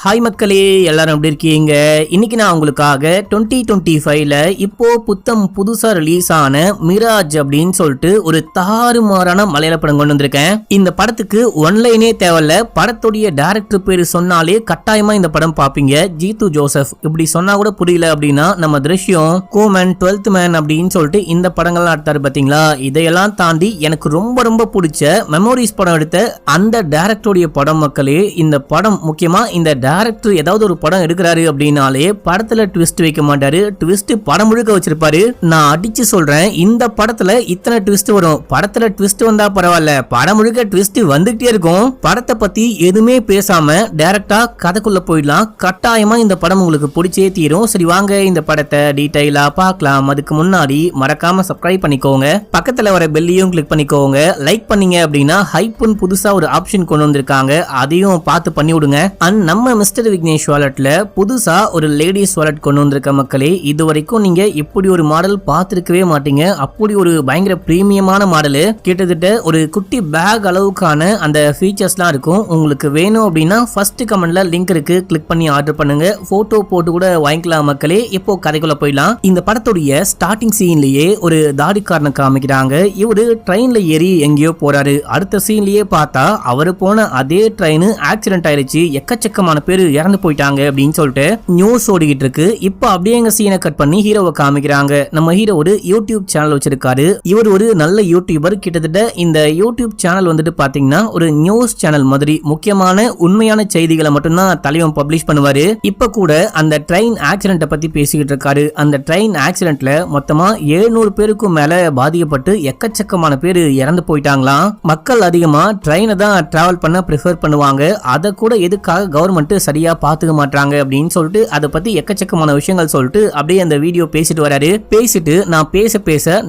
Hi மக்களே, எல்லாரும் எப்படி இருக்கீங்க? இன்னைக்கு நான் உங்களுக்காக 2025ல இப்போ புத்தம் புதுசா ரிலீஸ் ஆன மிராஜ் அப்படின்னு சொல்லிட்டு ஒரு தாறுமாறான மலையாள படம் கொண்டு வந்திருக்கேன். இந்த படத்துக்கு ஒன்லைனே தேவையில்ல, படத்துடைய டைரக்டர் பேரு சொன்னாலே கட்டாயமா இந்த படம் பாப்பீங்க. ஜீத்து ஜோசப். இப்படி சொன்னா கூட புரியல அப்படின்னா நம்ம திருஷ்யம், கோமன், 12th மேன் அப்படின்னு சொல்லிட்டு இந்த படங்கள்லாம் எடுத்தாரு பாத்தீங்களா. இதையெல்லாம் தாண்டி எனக்கு ரொம்ப ரொம்ப பிடிச்ச மெமோரிஸ் படம் எடுத்த அந்த டைரக்டருடைய படம் மக்களே. இந்த படம் முக்கியமா இந்த டைரக்டர் ஏதாவது ஒரு படம் எடுக்கிறாரு அப்படின்னாலே படத்துல ட்விஸ்ட் வைக்க மாட்டாரு. ட்விஸ்ட் படம் முழுக்க வச்சிருப்பாரு. நான் அடிச்சு சொல்றேன், இந்த படத்துல இத்தனை ட்விஸ்ட் வரும். படத்துல ட்விஸ்ட் வந்தா பரவாயில்ல, படம் முழுக்க ட்விஸ்ட் வந்துகிட்டே இருக்கும். படத்தை பத்தி எதுவுமே பேசாம டைரக்டா கதைக்குள்ள போயிடலாம். கட்டாயமா இந்த படம் உங்களுக்கு பிடிச்சே தீரும். சரி வாங்க இந்த படத்தை டீடைலா பார்க்கலாம். அதுக்கு முன்னாடி மறக்காம சப்ஸ்கிரைப் பண்ணிக்கோங்க, பக்கத்துல வர பெல்லையும் கிளிக் பண்ணிக்கோங்க. லைக் பண்ணீங்க அப்படின்னா ஹைப்னு புதுசா ஒரு ஆப்ஷன் கொண்டு வந்திருக்காங்க, அதையும் பார்த்து பண்ணி விடுங்க. அண்ட் நம்ம மிஸ்டர் விக்னேஷ் வாலெட்ல புதுசா ஒரு லேடிஸ் வாலெட் கொண்டு வந்திருக்க மக்களே. இது வரைக்கும் நீங்க இப்படி ஒரு மாடல் பார்த்திருக்கவே மாட்டீங்க. அப்படி ஒரு பயங்கர பிரீமியமான மாடல். கிட்டத்தட்ட ஒரு குட்டி பேக் அளவுக்கான அந்த ஃபீச்சர்ஸ்லாம் இருக்கும். உங்களுக்கு வேணும் அப்படின்னா ஃபர்ஸ்ட் கமெண்ட்ல லிங்க் இருக்கு, கிளிக் பண்ணி ஆர்டர் பண்ணுங்க. போட்டோ போட்டு கூட வாங்கிக்கலாம் மக்களே. இப்போ கதைக்குள்ள போயிடலாம். இந்த படத்துடைய ஸ்டார்டிங் சீன்லயே ஒரு தாடிக்காரனை காமிக்கிறாங்க. இவரு ட்ரெயின்ல ஏறி எங்கேயோ போறாரு. அடுத்த சீன்லயே பார்த்தா அவரு போன அதே ட்ரெயின் ஆக்சிடென்ட் ஆயிருச்சு, எக்கச்சக்கமான பேர் இறந்து போயிட்டாங்க அப்படின்னு சொல்லிட்டு நியூஸ் ஓடிக்கிட்டு இருக்கு. இப்ப அப்படியே எங்க சீனை கட் பண்ணி ஹீரோவை காமிக்கிறாங்க. நம்ம ஹீரோ ஒரு யூடியூப் சேனல் வச்சிருக்காரு. இவர் ஒரு நல்ல யூடியூபர். கிட்டத்தட்ட இந்த யூடியூப் சேனல் வந்துட்டு பாத்தீங்கன்னா ஒரு நியூஸ் சேனல் மாதிரி முக்கியமான உண்மையான செய்திகளை மட்டும்தான் தலைவன் பப்ளிஷ் பண்ணுவாரு. இப்ப கூட அந்த ட்ரெயின் ஆக்சிடென்ட் பத்தி பேசிக்கிட்டு இருக்காரு. அந்த ட்ரெயின் ஆக்சிடென்ட்ல மொத்தமா 700 பேருக்கும் மேல பாதிக்கப்பட்டு எக்கச்சக்கமான பேர் இறந்து போயிட்டாங்களாம். மக்கள் அதிகமா ட்ரெயினை தான் டிராவல் பண்ண ப்ரிஃபர் பண்ணுவாங்க. அதை கூட எதுக்காக கவர்மெண்ட் சரியா பாத்துக்க மாட்டாங்க அப்படின்னு சொல்லிட்டு அதை பத்தி எக்கச்சக்கமான விஷயங்கள் சொல்லிட்டு அப்படியே அந்த வீடியோ பேசிட்டு வராரு. பேசிட்டு நான் பேச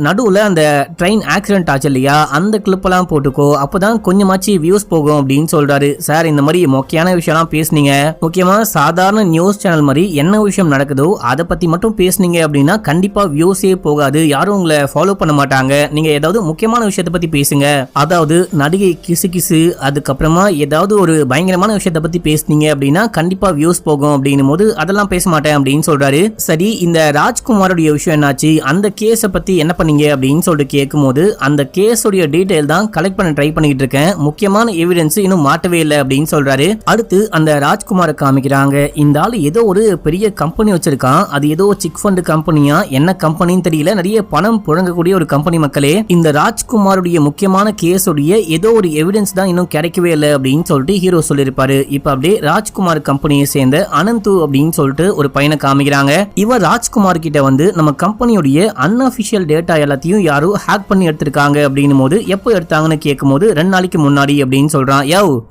நடுவுல அந்த ட்ரெயின் ஆக்சிடென்ட் ஆச்சு இல்லையா, அந்த கிளிப் எல்லாம் போட்டுக்கோ, அப்பதான் கொஞ்சமாச்சு வியூஸ் போகும் அப்படின்னு சொல்றாரு. சார், இந்த மாதிரி முக்கியமான விஷயம்லாம் பேசுனீங்க, முக்கியமா சாதாரண நியூஸ் சேனல் மாதிரி என்ன விஷயம் நடக்குதோ அதை பத்தி மட்டும் பேசுனீங்க அப்படின்னா கண்டிப்பா வியூஸே போகாது, யாரும் உங்களை ஃபாலோ பண்ண மாட்டாங்க. நீங்க ஏதாவது முக்கியமான விஷயத்தை பத்தி பேசுங்க. அதாவது நடிகை கிசு, அதுக்கப்புறமா ஏதாவது ஒரு பயங்கரமான விஷயத்தை பத்தி பேசுனீங்க அப்படின்னா கண்டிப்பா வியூஸ் போகும் அப்படின்னும் போது அதெல்லாம் பேச மாட்டேன் அப்படின்னு சொல்றாரு. சரி, இந்த ராஜ்குமாரோட விஷயம் என்னாச்சு, அந்த கேஸை பத்தி என்ன பண்ணீங்க அப்படின்னு சொல்லிட்டு கேட்கும் போது அந்த கேஸோட டீடைல் தான் கலெக்ட் பண்ண ட்ரை பண்ணிட்டு இருக்கேன், முக்கியமான எவிடன்ஸ் இன்னும் மாட்டவே இல்லை அப்படின்னு சொல்றாரு. அடுத்து அந்த ராஜ்குமாரை காமிக்கிறாங்க. இந்த ஆள் ஏதோ ஒரு பெரிய கம்பெனி வச்சிருக்கான். அது ஏதோ சிக் ஃபண்ட் கம்பெனியா, என்ன கம்பெனின்னு தெரியல, நிறைய பணம் புழங்கக்கூடிய ஒரு கம்பெனி மக்களே. இந்த ராஜ்குமாருடைய முக்கியமான கேஸோடைய ஏதோ ஒரு எவிடன்ஸ் தான் இன்னும் கிடைக்கவே இல்லை அப்படின்னு சொல்லிட்டு ஹீரோ சொல்லியிருப்பாரு. இப்ப அப்படியே ராஜ்குமார் கம்பெனியை சேர்ந்த அனந்து அப்படின்னு சொல்லிட்டு ஒரு பையனை காமிக்கிறாங்க. இவர் ராஜ்குமார் கிட்ட வந்து நம்ம கம்பெனியுடைய அன்அபிஷியல் டேட்டா எல்லாத்தையும் யாரோ ஹேக் பண்ணி எடுத்திருக்காங்க அப்படின்னும் போது எப்போ எடுத்தாங்கன்னு கேட்கும் போது 2 நாளைக்கு முன்னாடி அப்படின்னு சொல்றான்.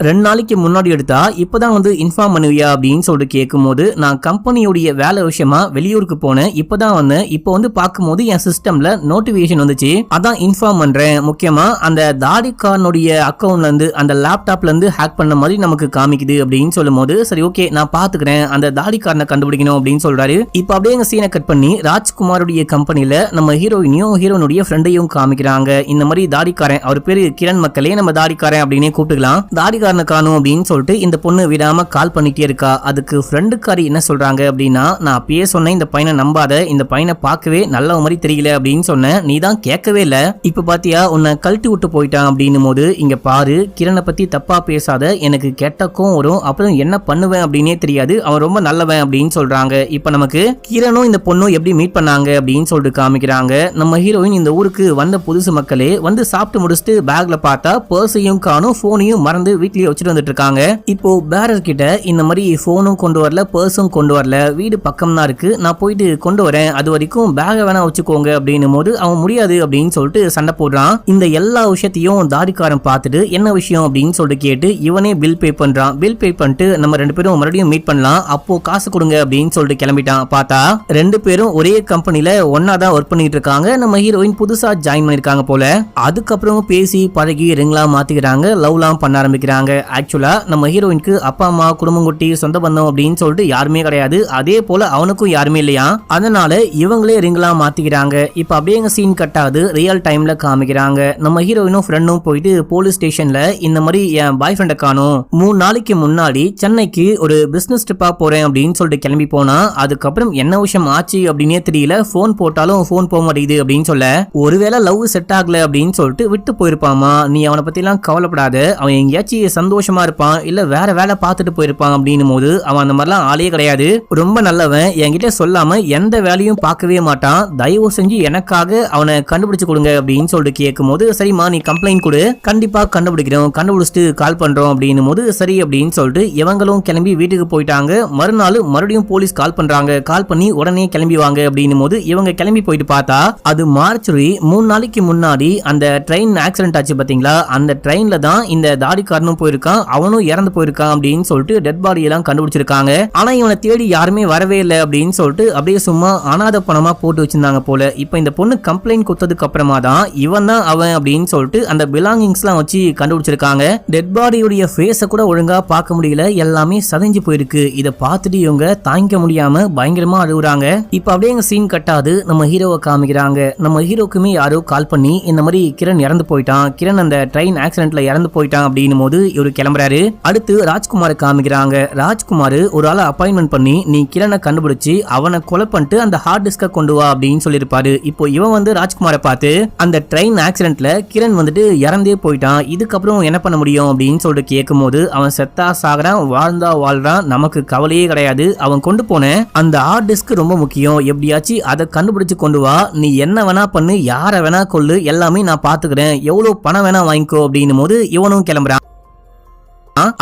2 நாளைக்கு முன்னாடி எடுத்தா இப்பதான் வந்து இன்ஃபார்ம் பண்ணுவியா அப்படின்னு சொல்லிட்டு கேட்கும் போது நான் கம்பெனியுடைய வேலை விஷயமா வெளியூருக்கு போனேன், இப்பதான் வந்தேன். இப்போ வந்து பார்க்கும்போது என் சிஸ்டம்ல நோட்டிபிகேஷன் வந்துச்சு, அதான் இன்ஃபார்ம் பண்றேன். முக்கியமா அந்த தாடிக்காரனுடைய அக்கௌண்ட்ல இருந்து அந்த லேப்டாப்ல இருந்து ஹேக் பண்ண மாதிரி நமக்கு காமிக்குது அப்படின்னு சொல்லும் போது சரி ஓகே நான் பாத்துக்கிறேன், அந்த தாடிக்காரனை கண்டுபிடிக்கணும் அப்படின்னு சொல்றாரு. இப்ப அப்படியே எங்க சீனை கட் பண்ணி ராஜ்குமாருடைய கம்பெனில நம்ம ஹீரோயினையும் ஹீரோனுடைய ஃப்ரெண்டையும் காமிக்கிறாங்க. இந்த மாதிரி தாடிக்காரன், அவர் பேரு கிரண் மக்களே, நம்ம தாடிக்காரன் அப்படின்னே கூப்பிட்டுக்கலாம். தாடிக்காரனை காணும் அப்படின்னு சொல்லிட்டு இந்த பொண்ணு விடாம கால் பண்ணிட்டே இருக்கா. அதுக்கு ஃப்ரெண்டுக்காரி என்ன சொல்றாங்க அப்படின்னா, நான் அப்பயே சொன்னேன் இந்த பையனை நம்பாத, இந்த பையனை பார்க்கவே நல்ல மாதிரி தெரியல அப்படின்னு சொன்னேன், நீ தான் கேட்கவே இல்ல, இப்ப பாத்தியா உன்னை கழட்டி விட்டு போயிட்டான் அப்படின்னும் போது இங்க பாரு, கிரணை பத்தி தப்பா பேசாத, எனக்கு கெட்டக்கும் வரும், அப்புறம் என்ன பண்ணுவேன் அப்படின்னே தெரியாது, அவன் ரொம்ப நல்லவன் அப்படின்னு சொல்றாங்க. இப்ப நமக்கு கிரணும் இந்த பொண்ணும் எப்படி மீட் பண்ணாங்க அப்படின்னு சொல்லிட்டு காமிக்கிறாங்க. நம்ம ஹீரோயின் இந்த ஊருக்கு வந்த புதுசு மக்களே, வந்து சாப்பிட்டு முடிச்சுட்டு பேக்ல பார்த்தா பர்ஸையும் காணும், போனையும் மறந்து வீட்லயே வச்சுட்டு வந்துட்டு இருக்காங்க. இப்போ பேரர் கிட்ட இந்த மாதிரி போனும் கொண்டு வரல, பர்ஸும் கொண்டு வரல, வீடு பக்கம் தான் இருக்கு, நான் போயிட்டு கொண்டு வரேன், அது வரைக்கும் பேக வேணா வச்சுக்கோங்க அப்படின்னும் போது அவன் முடியாது அப்படின்னு சொல்லிட்டு சண்டை போடுறான். இந்த எல்லா விஷயத்தையும் தாடிக்காரன் பார்த்துட்டு என்ன விஷயம் அப்படின்னு சொல்லிட்டு கேட்டு இவனே பில் பே பண்றான். பில் பே பண்ணிட்டு நம்ம 2 பேரும் மறுபடியும் மீட் பண்ணலாம், அப்போ காசு கொடுங்க அப்படின்னு சொல்லிட்டு கிளம்பிட்டான். பார்த்தா 2 பேரும் ஒரே கம்பெனில ஒன்னா தான் ஒர்க் பண்ணிட்டு இருக்காங்க. நம்ம ஹீரோயின் புதுசா ஜாயின் பண்ணிருக்காங்க போல. அதுக்கப்புறம் பேசி பழகி ரிங்லாம் மாத்திக்கிறாங்க, லவ்லாம் பண்ண ஆரம்பிக்கிறாங்க. ஆக்சுவலா நம்ம ஹீரோயினுக்கு அப்பா அம்மா, குடும்பம் குட்டி, சொந்த பந்தம் அப்படின்னு சொல்லிட்டு யாருமே கிடையாது. அதே போல அவனுக்கும் யாருமே இல்லையா, அதனால இவங்களே ரிங்லாம் மாத்திக்கிறாங்க. இப்ப அப்படியே எங்க சீன் கட்டாது ரியல் டைம்ல காமிக்கிறாங்க. நம்ம ஹீரோயினும் ஃப்ரெண்டும் போயிட்டு போலீஸ் ஸ்டேஷன்ல இந்த மாதிரி என் பாய் ஃப்ரெண்டை காணும், 3 நாளைக்கு முன்னாடி சென்னை சென்னைக்கு ஒரு பிசினஸ் ட்ரிப்பா போறேன் அப்படின்னு சொல்லிட்டு கிளம்பி போனா அதுக்கப்புறம் என்ன விஷயம் ஆச்சு அப்படின்னே தெரியல. போன் போட்டாலும் போன் போக மாட்டேங்குது அப்படின்னு சொல்ல ஒருவேளை லவ் செட் ஆகல அப்படின்னு சொல்லிட்டு விட்டு போயிருப்பாமா. நீ அவனை பத்தி எல்லாம் கவலைப்படாத, அவன் எங்கேயாச்சும் சந்தோஷமா இருப்பான் இல்ல வேற வேலை பார்த்துட்டு போயிருப்பான் அப்படின்னும் போது அவன் அந்த மாதிரிலாம் ஆளே கிடையாது, ரொம்ப நல்லவன், என்கிட்ட சொல்லாம எந்த வேலையும் பார்க்கவே மாட்டான், தயவு செஞ்சு எனக்காக அவனை கண்டுபிடிச்சு கொடுங்க அப்படின்னு சொல்லிட்டு கேட்கும் போது சரிம்மா நீ கம்ப்ளைண்ட் கொடு, கண்டிப்பா கண்டுபிடிக்கிறோம், கண்டுபிடிச்சிட்டு கால் பண்றோம் அப்படின்னும் போது சரி அப்படின்னு சொல்லிட்டு இவங்களும் கிளம்பி வீட்டுக்கு போயிட்டாங்க. மறுநாள் மறுபடியும் போலீஸ் கால் பண்றாங்க. கால் பண்ணி உடனே கிளம்பி வாங்க அப்படின்னும் போது இவங்க கிளம்பி போயிட்டு பார்த்தா அது மார்ச்சுரி 3 நாளைக்கு முன்னாடி அந்த ட்ரெயின் ஆக்சிடென்ட் ஆச்சு பாத்தீங்களா, அந்த ட்ரெயின்ல தான் இந்த தாடிக்காரனும் போயிருக்கான், அவனும் இறந்து போயிருக்கான் அப்படின்னு சொல்லிட்டு டெட் பாடி எல்லாம் கண்டுபிடிச்சிருக்காங்க. ஆனா இவனை தேடி யாருமே வரவே இல்லை அப்படின்னு சொல்லிட்டு அப்படியே சும்மா அனாதை பணமா போட்டு வச்சிருந்தாங்க போல. இப்ப இந்த பொண்ணு கம்ப்ளைண்ட் கொடுத்ததுக்கு அப்புறமா தான் இவன் தான் அவன் அப்படின்னு சொல்லிட்டு அந்த பிலாங்கிங்ஸ் எல்லாம் வச்சு கண்டுபிடிச்சிருக்காங்க. டெட் பாடியுடைய ஃபேஸ கூட ஒழுங்கா பார்க்க முடியல, எல்லாமே சதைஞ்சு போயிருக்கு. இதை பார்த்துட்டு இவங்க தாங்கிக்க முடியாம பயங்கரமா அழுகுறாங்க. இப்ப அப்படியே எங்க சீன் கட்டாது நம்ம ஹீரோவை காமிக்கிறாங்க. நம்ம ஹீரோக்குமே யாரோ கால் பண்ணி இந்த மாதிரி கிரண் இறந்து போயிட்டான், கிரண் அந்த ட்ரெயின் ஆக்சிடென்ட்ல இறந்து போயிட்டான் அப்படின்னும் போது இவரு கிளம்புறாரு. அடுத்து ராஜ்குமாரை காமிக்கிறாங்க. ராஜ்குமார் ஒரு ஆளை அப்பாயின்மெண்ட் பண்ணி நீ கிரணை கண்டுபிடிச்சு அவனை கொலை பண்ணிட்டு அந்த ஹார்ட் டிஸ்க கொண்டு வா அப்படின்னு சொல்லியிருப்பாரு. இப்போ இவன் வந்து ராஜ்குமாரை பார்த்து அந்த ட்ரெயின் ஆக்சிடென்ட்ல கிரண் வந்துட்டு இறந்தே போயிட்டான், இதுக்கப்புறம் என்ன பண்ண முடியும் அப்படின்னு சொல்லிட்டு கேட்கும் போது அவன் செத்தா சாகுறான், வாழ்ந்தா வாழ்றான், நமக்கு கவலையே கிடையாது, அவன் கொண்டு போன அந்த ஹார்ட் டிஸ்க் ரொம்ப முக்கியம், எப்படியாச்சும் அதை கண்டுபிடிச்சு கொண்டு வா, நீ என்ன வேணா பண்ணு, யாரை வேணா கொள்ளு, எல்லாமே நான் பாத்துக்கிறேன், எவ்வளவு பணம் வேணா வாங்கிக்கோ அப்படின்னும் போது இவனும் கிளம்புறான்.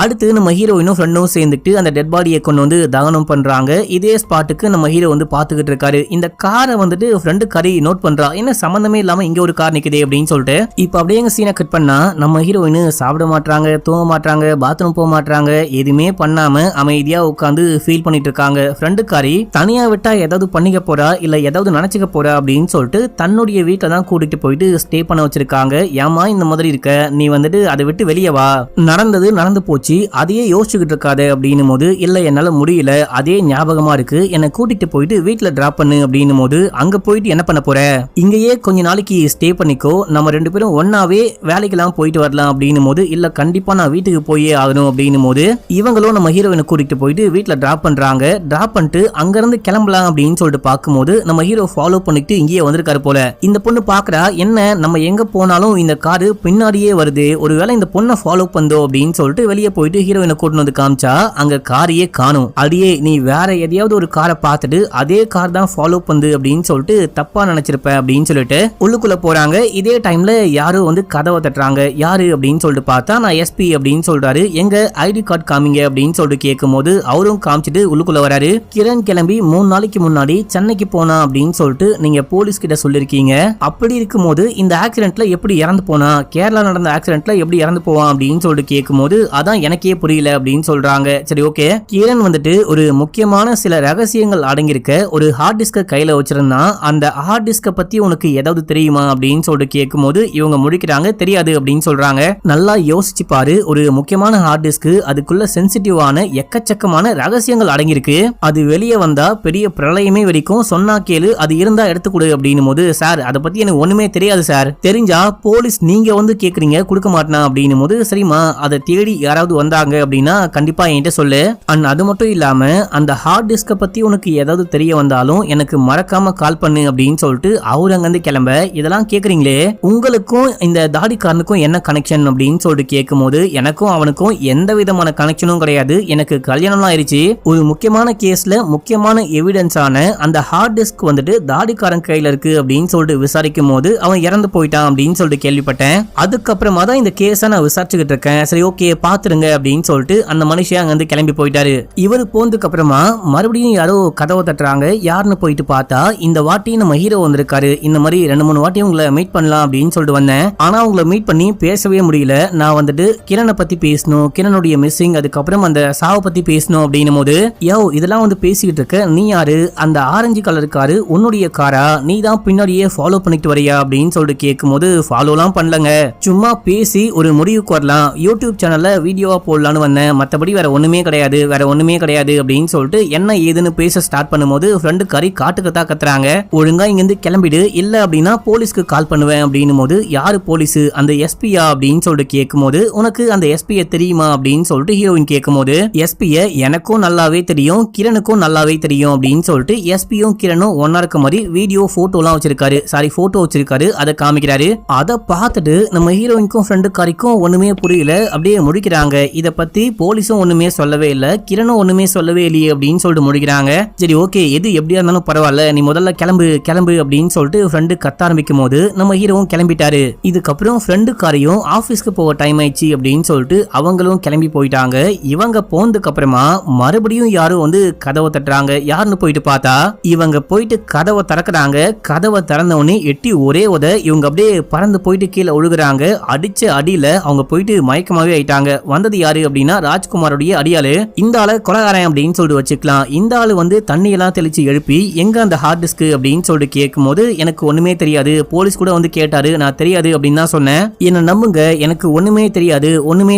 அடுத்து நம்ம ஹீரோயினும் ஃப்ரெண்டும் சேர்ந்துட்டு அந்த டெட் பாடியை கொண்டு வந்து தகனம் பண்றாங்க. இதே ஸ்பாட்டுக்கு நம்ம ஹீரோ வந்து பாத்துக்கிட்டு இருக்காரு. இந்த காரை வந்துட்டு ஃப்ரெண்டு கறி நோட் பண்றா, என்ன சம்பந்தமே இல்லாம இங்க ஒரு கார் நிக்குது அப்படின்னு சொல்லிட்டு இப்ப அப்படியே சீனை கட் பண்ணா நம்ம ஹீரோயின் சாப்பிட மாட்டாங்க, தூங்க மாட்டாங்க, பாத்ரூம் போக மாட்டாங்க, எதுவுமே பண்ணாம அமைதியா உட்காந்து ஃபீல் பண்ணிட்டு இருக்காங்க. ஃப்ரெண்டு காரி தனியா விட்டா ஏதாவது பண்ணிக்க போறா இல்ல ஏதாவது நினைச்சுக்க போறா அப்படின்னு சொல்லிட்டு தன்னுடைய வீட்டை தான் கூட்டிட்டு போயிட்டு ஸ்டே பண்ண வச்சிருக்காங்க. ஏமா இந்த மாதிரி இருக்க, நீ வந்துட்டு அதை விட்டு வெளியே வா, நடந்து போச்சு அதையே யோசிச்சுக்கிட்டு இருக்காது அப்படின்னும் போது இல்ல என்னால முடியல, அதே ஞாபகமா இருக்கு, என்னை கூட்டிட்டு போயிட்டு வீட்டுல டிராப் பண்ணு அப்படின்னும் போது அங்க போயிட்டு என்ன பண்ண போற, இங்கேயே கொஞ்ச நாளைக்கு ஸ்டே பண்ணிக்கோ, நம்ம 2 பேரும் ஒன்னாவே வேலைக்கெல்லாம் போயிட்டு வரலாம் அப்படின்னும் போது இல்ல கண்டிப்பா நான் வீட்டுக்கு போயே ஆகணும் அப்படின்னும் போது இவங்களும் நம்ம ஹீரோயினை கூட்டிட்டு போயிட்டு வீட்டுல டிராப் பண்றாங்க. டிராப் பண்ணிட்டு அங்க இருந்து கிளம்பலாம் அப்படின்னு சொல்லிட்டு பார்க்கும்போது நம்ம ஹீரோ ஃபாலோ பண்ணிட்டு இங்கேயே வந்திருக்காரு போல. இந்த பொண்ணு பாக்குறா, என்ன நம்ம எங்க போனாலும் இந்த காரு பின்னாடியே வருது, ஒருவேளை இந்த பொண்ணை ஃபாலோ பண்ணோ அப்படின்னு சொல்லிட்டு வெளியே போயிட்டு ஹீரோயினை கூட்டிட்டு வந்து காமிச்சா அங்க காரையே காணும். அடியே நீ வேற எதையாவது ஒரு காரை பார்த்துட்டு அதே கார் தான் ஃபாலோ பண்ணு அப்படின்னு சொல்லிட்டு தப்பா நினைச்சிருப்ப அப்படின்னு சொல்லிட்டு உள்ளுக்குள்ள போறாங்க. இதே டைம்ல யாரோ வந்து கதவை தட்டுறாங்க. யாரு அப்படின்னு சொல்லிட்டு பார்த்தா நான் எஸ்பி அப்படின்னு சொல்றாரு. எங்க ஐடி கார்டு காமிங்க அப்படின்னு சொல்லிட்டு கேட்கும் போது அவரும் காமிச்சிட்டு உள்ளுக்குள்ள வராரு. கிரண் கிளம்பி 3 நாளைக்கு முன்னாடி சென்னைக்கு போனா அப்படின்னு சொல்லிட்டு நீங்க போலீஸ் கிட்ட சொல்லிருக்கீங்க, அப்படி இருக்கும் போது இந்த ஆக்சிடென்ட்ல எப்படி இறந்து போனா, கேரளா நடந்த ஆக்சிடென்ட்ல எப்படி இறந்து போவான் அப்படின்னு சொல்லிட்டு கேட்கும் போது அதான் எனக்கே புரியல அப்படின்னு சொல்றாங்க. சரி ஓகே, கிரண் வந்துட்டு ஒரு முக்கியமான சில ரகசியங்கள் அடங்கியிருக்க ஒரு ஹார்ட் டிஸ்க கையில வச்சிருந்தா, அந்த ஹார்ட் டிஸ்க பத்தி உனக்கு ஏதாவது தெரியுமா அப்படின்னு சொல்லிட்டு கேட்கும் போது இவங்க முடிக்கிறாங்க, தெரியாது அப்படின்னு சொல்றாங்க. நல்லா யோசிச்சு பாரு, ஒரு முக்கியமான ஹார்ட் டிஸ்க், அதுக்குள்ள சென்சிட்டிவான எக்கச்சக்கமான ரகசியங்கள் அடங்கியிருக்கு, அது வெளியே வந்தா பெரிய பிரளயமே வெடிக்கும், சொன்னா கேளு, அது இருந்தா எடுத்துக்கொடு அப்படின்னும் போது சார் அதை பத்தி எனக்கு ஒண்ணுமே தெரியாது சார், தெரிஞ்சா போலீஸ் நீங்க வந்து கேக்குறீங்க கொடுக்க மாட்டேனா அப்படின்னும் போது சரிமா அதை தேடி யாராவது வந்தாங்க அப்படின்னா கண்டிப்பா என்கிட்ட சொல்லு. அண்ட் அது மட்டும் இல்லாம அந்த ஹார்ட் டிஸ்க பத்தி உனக்கு ஏதாவது தெரிய வந்தாலும் எனக்கு மறக்காம கால் பண்ணு அப்படின்னு சொல்லிட்டு அவரு அங்க இருந்து கிளம்ப. இதெல்லாம் கேக்குறீங்களே, உங்களுக்கும் இந்த தாடிக்காரனுக்கும் என்ன கனெக்ஷன் அப்படின்னு சொல்லிட்டு கேட்கும் போது எனக்கும் அவனுக்கும் எந்த விதமான கனெக்ஷனும் கிடையாது, எனக்கு கல்யாணம் ஆயிருச்சு, ஒரு முக்கியமான கேஸ்ல முக்கியமான எவிடன்ஸான அந்த ஹார்ட் டிஸ்க் வந்துட்டு தாடிக்காரன் கையில இருக்கு அப்படின்னு சொல்லிட்டு விசாரிக்கும் போது அவன் இறந்து போயிட்டான் அப்படின்னு சொல்லிட்டு கேள்விப்பட்டேன், அதுக்கப்புறமா தான் இந்த கேஸை நான் விசாரிச்சுக்கிட்டு இருக்கேன், சரி ஓகே பாத்துருங்க அப்படின்னு சொல்லிட்டு அந்த மனுஷன் அங்க வந்து கிளம்பி போயிட்டாரு. இவரு போனதுக்கு அப்புறமா மறுபடியும் யாரோ கதவை தட்டுறாங்க. யாருன்னு போயிட்டு பார்த்தா இந்த வாட்டி நம்ம ஹீரோ வந்திருக்காரு. இந்த மாதிரி 2-3 வாட்டி உங்களை மீட் பண்ணலாம் அப்படின்னு சொல்லிட்டு வந்தேன், ஆனா உங்களை மீட் பண்ணி பேசவே முடியல, நான் வந்துட்டு கிரணை பத்தி பேசணும், கிரணுடைய மிஸ்ஸிங், அதுக்கப்புறம் அந்த சாவை பத்தி பேசணும் அப்படின்னும் போது யோ இதெல்லாம் வந்து பேசிக்கிட்டு இருக்க, நீ யாரு, அந்த ஆரஞ்சு கலர் காரு உன்னுடைய காரா, நீ தான் பின்னாடியே ஃபாலோ பண்ணிட்டு வரியா அப்படின்னு சொல்லிட்டு கேட்கும் போது ஃபாலோலாம் பண்ணலங்க, சும்மா பேசி ஒரு முடிவுக்கு வரலாம், யூடியூப் சேனல்ல வீடியோவா போடலான்னு வந்தேன், மத்தபடி வேற ஒண்ணுமே கிடையாது அப்படின்னு சொல்லிட்டு என்ன ஏதுன்னு பேச ஸ்டார்ட் பண்ணும்போது ஃப்ரெண்டு காரி காட்டுக்கத்தா கத்துறாங்க. ஒழுங்கா இங்க இருந்து கிளம்பிடு, இல்ல அப்படின்னா போலீஸ்க்கு கால் பண்ணுவேன் அப்படின்னும் போது யாரு போலீஸ், அந்த எஸ்பியா அப்படின்னு சொல்லிட்டு கேட்கும்போது உனக்கு அந்த எஸ்பியை தெரியுமா அப்படின்னு சொல்லிட்டு ஹீரோயின் கேட்கும்போது எஸ்பியை எனக்கும் நல்லாவே தெரியும், கிரணுக்கும் நல்லாவே தெரியும் அப்படின்னு சொல்லிட்டு எஸ்பியும் கிரணும் ஒன்னா இருக்க மாதிரி வீடியோ போட்டோலாம் வச்சிருக்காரு, அதை காமிக்கிறாரு. அதை பார்த்துட்டு நம்ம ஹீரோயினுக்கும் ஃப்ரெண்டு காரிக்கும் ஒண்ணுமே புரியல, அப்படியே முடிக்கிறாங்க. இதை பத்தி போலீஸும் ஒண்ணுமே சொல்லவே இல்ல, கிரணும் ஒண்ணுமே சொல்லவே இல்லையே அப்படின்னு சொல்லிட்டு முடிக்கிறாங்க. சரி ஓகே, எது எப்படியா இருந்தாலும் பரவாயில்ல, நீ முதல்ல கிளம்பு அப்படின்னு சொல்லிட்டு ஃப்ரெண்டு கத்த ஆரம்பிக்கும் போது நம்ம ஹீரோவும் கிளம்பிட்டாரு. இதுக்கப்புறம் ஃப்ரெண்டு காரையும் ஆபீஸ்க்கு போக டைம் ஆயிடுச்சு அப்படின்னு சொல்லிட்டு அவங்களும் கிளம்பி போயிட்டாங்க. இவங்க போனதுக்கு அப்புறமா மறுபடியும் யாரும் வந்து கதவை தட்டுறாங்க. யாருன்னு போயிட்டு பார்த்தா இவங்க போயிட்டு கதவை திறக்கிறாங்க. கதவை திறந்த உடனே எட்டி ஒரே இவங்க அப்படியே பறந்து போயிட்டு கீழே ஒழுகுறாங்க. அடிச்ச அடியில அவங்க போயிட்டு மயக்கமாவே ஆயிட்டாங்க. வந்தது யாரு அப்படின்னா ராஜ்குமாரோடைய அடியாளு. இந்த ஆளு கொலகாரன் அப்படின்னு சொல்லிட்டு வச்சுக்கலாம். இந்த ஆளு வந்து தண்ணி எல்லாம் தெளிச்சு எழுப்பி எங்க அந்த ஹார்ட் டிஸ்க் அப்படின்னு சொல்லிட்டு கேட்கும் போது எனக்கு ஒண்ணுமே தெரியாது, போலீஸ் கூட வந்து கேட்டாரு, நான் தெரியாது அப்படின்னு தான் சொன்னேன், என்ன நம்புங்க, எனக்கு ஒண்ணுமே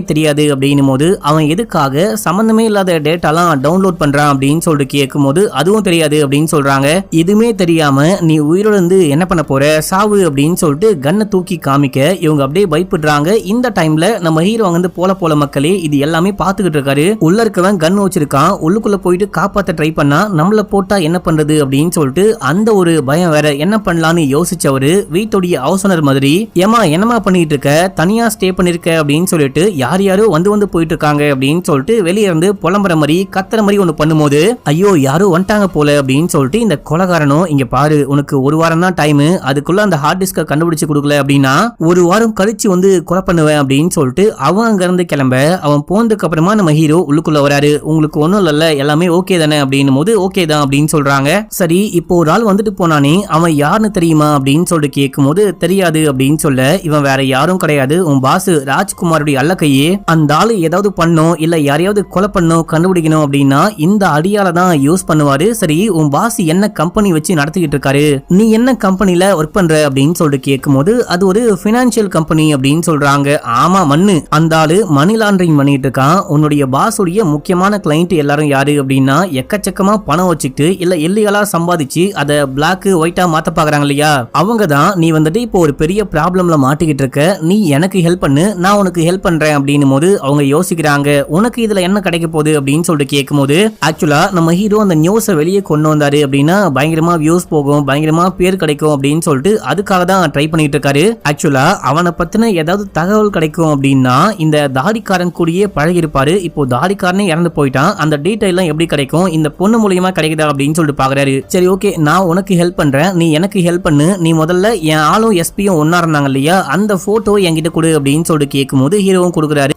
தெரியாது அப்படின்னும் போது அவன் எதுக்காக சம்பந்தமே இல்லாத டேட்டாலாம் டவுன்லோட் பண்றான் அப்படின்னு சொல்லிட்டு கேட்கும் போது அதுவும் தெரியாது அப்படின்னு சொல்றாங்க. எதுவுமே தெரியாம நீ உயிரோட இருந்து என்ன பண்ண போற, சாவு அப்படின்னு சொல்லிட்டு கண்ணை தூக்கி காமிக்க இவங்க அப்படியே பயப்படுறாங்க. இந்த டைம்ல நம்ம ஹீரோ வந்து போல மக்களே இது எல்லாமே பாத்துக்கிட்டு இருக்காரு. உள்ள இருக்கவன் கன் வச்சிருக்கான், உள்ளுக்குள்ள போயிட்டு காப்பாத்த ட்ரை பண்ணா நம்மள போட்டா என்ன பண்றது அப்படின்னு சொல்லிட்டு அந்த ஒரு பயம் வேற, என்ன பண்ணலான்னு யோசிச்சவரு வீட்டுடைய அவசனர் மாதிரி ஏமா என்னமா பண்ணிட்டு இருக்க, தனியா ஸ்டே பண்ணிருக்க அப்படின்னு சொல்லிட்டு யாரோ வந்து போயிட்டு இருக்காங்க அப்படின்னு சொல்லிட்டு வெளியே இருந்து புலம்புற மாதிரி கத்துற மாதிரி ஒண்ணு பண்ணும்போது ஐயோ யாரோ வந்துட்டாங்க போல அப்படின்னு சொல்லிட்டு இந்த கொலகாரனும் இங்க பாரு உனக்கு ஒரு வாரம் தான் டைம், அதுக்குள்ள அந்த ஹார்ட் டிஸ்க கண்டுபிடிச்சு கொடுக்கல அப்படின்னா ஒரு வாரம் கழிச்சு வந்து கொலை பண்ணுவேன் அப்படின்னு சொல்லிட்டு அவன் அங்க இருந்து கிளம்ப அவன் போனதுக்கு அப்புறமா நம்ம ஹீரோ உள்ளுக்குள்ள வராரு. உங்களுக்கு ஒண்ணும் இல்ல, எல்லாமே ஓகே தானே அப்படின்னும் போது ஓகே தான் அப்படின்னு சொல்றாங்க. சரி இப்போ ஒரு ஆள் வந்துட்டு போனானே அவன் யாருன்னு தெரியுமா அப்படின்னு சொல்லிட்டு கேட்கும் போது தெரியாது அப்படின்னு சொல்ல இவன் வேற யாரும் கிடையாது, உன் பாஸ் ராஜ்குமாருடைய அல்ல கையே, அந்த ஆளு ஏதாவது பண்ணும் இல்ல யாரையாவது கொலை பண்ணும் கண்டுபிடிக்கணும் அப்படின்னா இந்த அடியால தான் யூஸ் பண்ணுவாரு. சரி உன் பாஸ் என்ன கம்பெனி வச்சு நடத்திக்கிட்டு இருக்காரு, நீ என்ன கம்பெனில ஒர்க் பண்ற அப்படின்னு சொல்லிட்டு கேட்கும் போது அது ஒரு பினான்சியல் கம்பெனி அப்படின்னு சொல்றாங்க. ஆமா மண்ணு, அந்த ஆளு மணி லாண்டரிங் பண்ணிட்டு இருக்கான். உன்னுடைய பாஸ் உடைய முக்கியமான கிளைண்ட் எல்லாரும் யாரு அப்படின்னா எக்கச்சக்கமா பணம் வச்சுக்கிட்டு இல்ல இல்லீகலா சம்பாதிச்சு அதை பிளாக் ஒயிட்டா மாத்த பாக்குறாங்க இல்லையா, அவங்க தான். நீ வந்துட்டு இப்போ ஒரு பெரிய ப்ராப்ளம்ல மாட்டிக்கிட்டு இருக்க, நீ எனக்கு ஹெல்ப் பண்ணு, நான் உனக்கு ஹெல்ப் பண்றேன் அப்படின்னு போது அவங்க யோசிக்கிறாங்க உனக்கு இதுல என்ன கிடைக்க போகுது அப்படின்னு சொல்லிட்டு கேட்கும் போது ஆக்சுவலா நம்ம ஹீரோ அந்த நியூஸை வெளியே கொண்டு வந்தாரு அப்படின்னா பயங்கரமா வியூஸ் போகும், பயங்கரமா பேர் கிடைக்கும் அப்படின்னு சொல்லிட்டு அதுக்காக தான் ட்ரை பண்ணிட்டு இருக்காரு. ஆக்சுவலா அவனை பத்தின ஏதாவது தகவல் கிடைக்கும் அப்படின்னா இந்த தாடிக்காரன் கூடயே பழகி இருப்பாரு. இப்போ தாடிக்காரனே இறந்து போயிட்டான், அந்த டீடைல் எல்லாம் எப்படி கிடைக்கும், இந்த பொண்ணு மூலியமா கிடைக்குதா அப்படின்னு சொல்லிட்டு பாக்குறாரு. சரி ஓகே நான் உனக்கு ஹெல்ப் பண்றேன், நீ எனக்கு ஹெல்ப் பண்ணு, நீ முதல்ல என் ஆளும் எஸ்பியும் ஒன்னா இருந்தாங்க இல்லையா அந்த போட்டோ என்கிட்ட கொடு அப்படின்னு சொல்லிட்டு கேட்கும் போது ஹீரோவும் கொடுக்குறாரு.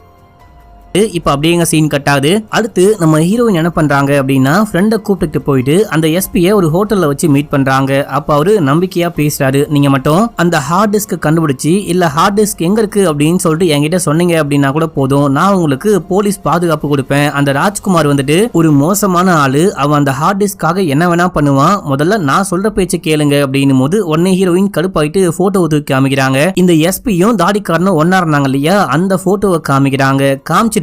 இப்ப அப்படியே சீன் கட் ஆகுது. அடுத்து நம்ம ஹீரோயின் என்ன பண்றாங்க அப்படின்னா ஃப்ரெண்டை கூப்பிட்டு போயிட்டு அந்த எஸ்பியை ஒரு ஹோட்டல்ல வச்சு மீட் பண்றாங்க. அப்ப அவரு நம்பிக்கையா பேசுறாரு, நீங்க மட்டும் அந்த ஹார்ட் டிஸ்க் கண்டுபிடிச்சு இல்ல ஹார்ட் டிஸ்க் எங்க இருக்கு அப்படின்னு சொல்லிட்டு என்கிட்ட சொன்னீங்க அப்படின்னா கூட போதும், நான் உங்களுக்கு போலீஸ் பாதுகாப்பு கொடுப்பேன். அந்த ராஜ்குமார் வந்துட்டு ஒரு மோசமான ஆளு, அவன் அந்த ஹார்ட் டிஸ்காக என்ன வேணா பண்ணுவான், முதல்ல நான் சொல்ற பேச்சு கேளுங்க அப்படின்னு போது உடனே ஹீரோயின் கடுப்பாயிட்டு போட்டோவை தூக்கி காமிக்கிறாங்க. இந்த எஸ்பியும் தாடிக்காரனும் ஒன்னா இருந்தாங்க இல்லையா அந்த போட்டோவை காமிக்கிறாங்க. காமிச்சிட்டு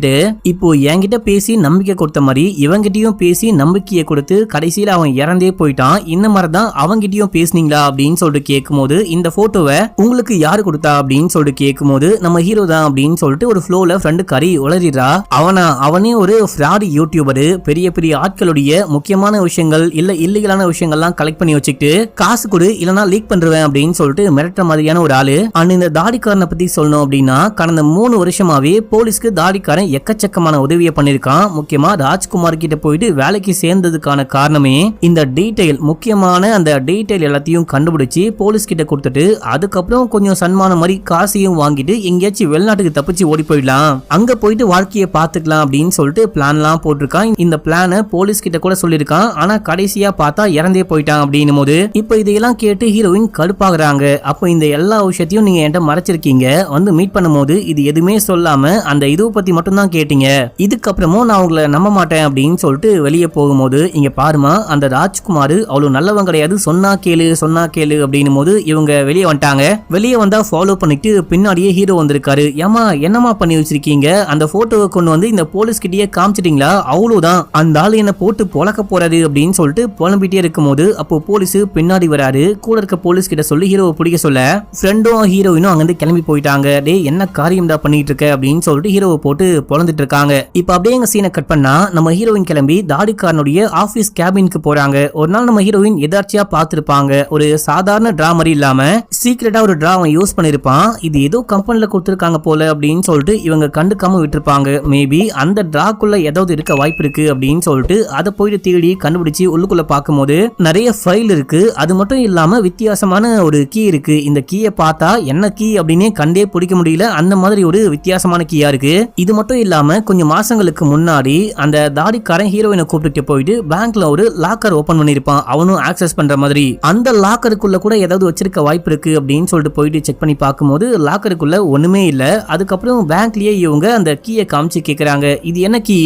இப்போ என்கிட்ட பேசி நம்பிக்கை கொடுத்த மாதிரி இவங்கிட்டயும் பேசி நம்பிக்கையை கொடுத்து கடைசியில அவன் இறந்தே போயிட்டான், இந்த மாதிரிதான் அவங்கிட்டயும் பேசுனீங்களா அப்படின்னு சொல்லிட்டு கேட்கும் போது இந்த போட்டோவை உங்களுக்கு யாரு கொடுத்தா அப்படின்னு சொல்லிட்டு கேட்கும் போது நம்ம ஹீரோ தான் அப்படின்னு சொல்லிட்டு ஒரு ஃப்ளோல ஃப்ரெண்டு கறி உளறிடுறா. அவனே ஒரு ஃப்ராட் யூடியூபரு, பெரிய பெரிய ஆட்களுடைய முக்கியமான விஷயங்கள் இல்ல இல்லீகலான விஷயங்கள்லாம் கலெக்ட் பண்ணி வச்சுக்கிட்டு காசு கொடு இல்லனா லீக் பண்றேன் அப்படின்னு சொல்லிட்டு மிரட்டுற மாதிரியான ஒரு ஆளு. இந்த தாடிக்காரனை பத்தி சொல்லணும் அப்படின்னா கடந்த 3 வருஷமாவே போலீஸ்க்கு தாடிக்காரன் எக்கச்சக்கமான உதவியை பண்ணிருக்கான். முக்கியமா ராஜ்குமார் கிட்ட போயிட்டு வேலைக்கு சேர்ந்ததுக்கான காரணமே இந்த டீடைல், முக்கியமான அந்த டீடைல் எல்லாத்தையும் கண்டுபிடிச்சு போலீஸ் கிட்ட கொடுத்துட்டு அதுக்கப்புறம் கொஞ்சம் சன்மான மாதிரி காசையும் வாங்கிட்டு எங்கேயாச்சும் வெளிநாட்டுக்கு தப்பிச்சு ஓடி போயிடலாம், அங்க போயிட்டு வாழ்க்கையை பாத்துக்கலாம் அப்படின்னு சொல்லிட்டு பிளான் எல்லாம் போட்டிருக்கான். இந்த பிளான போலீஸ் கிட்ட கூட சொல்லிருக்கான், ஆனா கடைசியா பார்த்தா இறந்தே போயிட்டான் அப்படின்னும் போது இப்ப இதையெல்லாம் கேட்டு ஹீரோயின் கடுப்பாகிறாங்க. அப்போ இந்த எல்லா விஷயத்தையும் நீங்க என்கிட்ட மறைச்சிருக்கீங்க, வந்து மீட் பண்ணும் போது இது எதுவுமே சொல்லாம அந்த இது பத்தி மட்டும் மட்டும் தான் கேட்டீங்க, இதுக்கப்புறமும் நான் உங்களை நம்ப மாட்டேன் அப்படின்னு சொல்லிட்டு வெளியே போகும்போது இங்க பாருமா அந்த ராஜ்குமார் அவ்வளவு நல்லவன் கிடையாது, சொன்னா கேளு அப்படின்னும் போது இவங்க வெளியே வந்துட்டாங்க. வெளியே வந்தா ஃபாலோ பண்ணிட்டு பின்னாடியே ஹீரோ வந்திருக்காரு. ஏமா என்னமா பண்ணி வச்சிருக்கீங்க, அந்த போட்டோவை கொண்டு வந்து இந்த போலீஸ் கிட்டயே காமிச்சிட்டீங்களா, அவ்வளவுதான் அந்த ஆளு என்ன போட்டு பொழக்க போறாரு அப்படின்னு சொல்லிட்டு புலம்பிட்டே இருக்கும் போது அப்போ போலீஸ் பின்னாடி வராரு. கூட இருக்க போலீஸ் கிட்ட சொல்லி ஹீரோவை பிடிக்க சொல்ல ஃப்ரெண்டும் ஹீரோயினும் அங்கிருந்து கிளம்பி போயிட்டாங்க. டே என்ன காரியம் தான் பண்ணிட்டு இருக்க அப்படின்னு சொல்லிட்டு ஹீரோவை போட்டு பொழந்துட்டு இருக்காங்க. இப்ப அப்படியே எங்க சீனை கட் பண்ணா நம்ம ஹீரோயின் கிளம்பி தாடிக்காரனுடைய ஆபீஸ் கேபினுக்கு போறாங்க. ஒரு நாள் நம்ம ஹீரோயின் எதார்ச்சியா பார்த்திருப்பாங்க. ஒரு சாதாரண டிரா மாதிரி இல்லாம சீக்ரெட்டா ஒரு டிரா அவன் யூஸ் பண்ணிருப்பான். இது ஏதோ கம்பெனில கொடுத்திருக்காங்க போல அப்படின்னு சொல்லிட்டு இவங்க கண்டுக்காம விட்டுருப்பாங்க. மேபி அந்த டிராக்குள்ள ஏதாவது இருக்க வாய்ப்பு இருக்கு அப்படின்னு சொல்லிட்டு அதை போயிட்டு தேடி கண்டுபிடிச்சு உள்ளுக்குள்ள பார்க்கும்போது நிறைய ஃபைல் இருக்கு. அது மட்டும் இல்லாம வித்தியாசமான ஒரு கீ இருக்கு. இந்த கீயை பார்த்தா என்ன கீ அப்படின்னே கண்டே பிடிக்க முடியல, அந்த மாதிரி ஒரு வித்தியாசமான கீயா இருக்கு. இது மட்டும் இல்லாம கொஞ்சம் மாசங்களுக்கு முன்னாடி அந்த தாடிக்காரன் ஹீரோயினை கூப்பிட்டு போயிட்டு பேங்க்ல ஒரு லாக்கர் ஓபன் பண்ணிருப்பான், அவனும் ஆக்சஸ் பண்ற மாதிரி. அந்த லாக்கருக்குள்ள கூட ஏதாவது வச்சிருக்க வாய்ப்பு இருக்கு அப்படின்னு சொல்லிட்டு போயிட்டு செக் பண்ணி பார்க்கும்போது லாக்கருக்குள்ள ஒண்ணுமே இல்ல. அதுக்கப்புறம் பேங்க்லயே இவங்க அந்த கீயை காமிச்சு கேக்குறாங்க, இது என்ன கீ,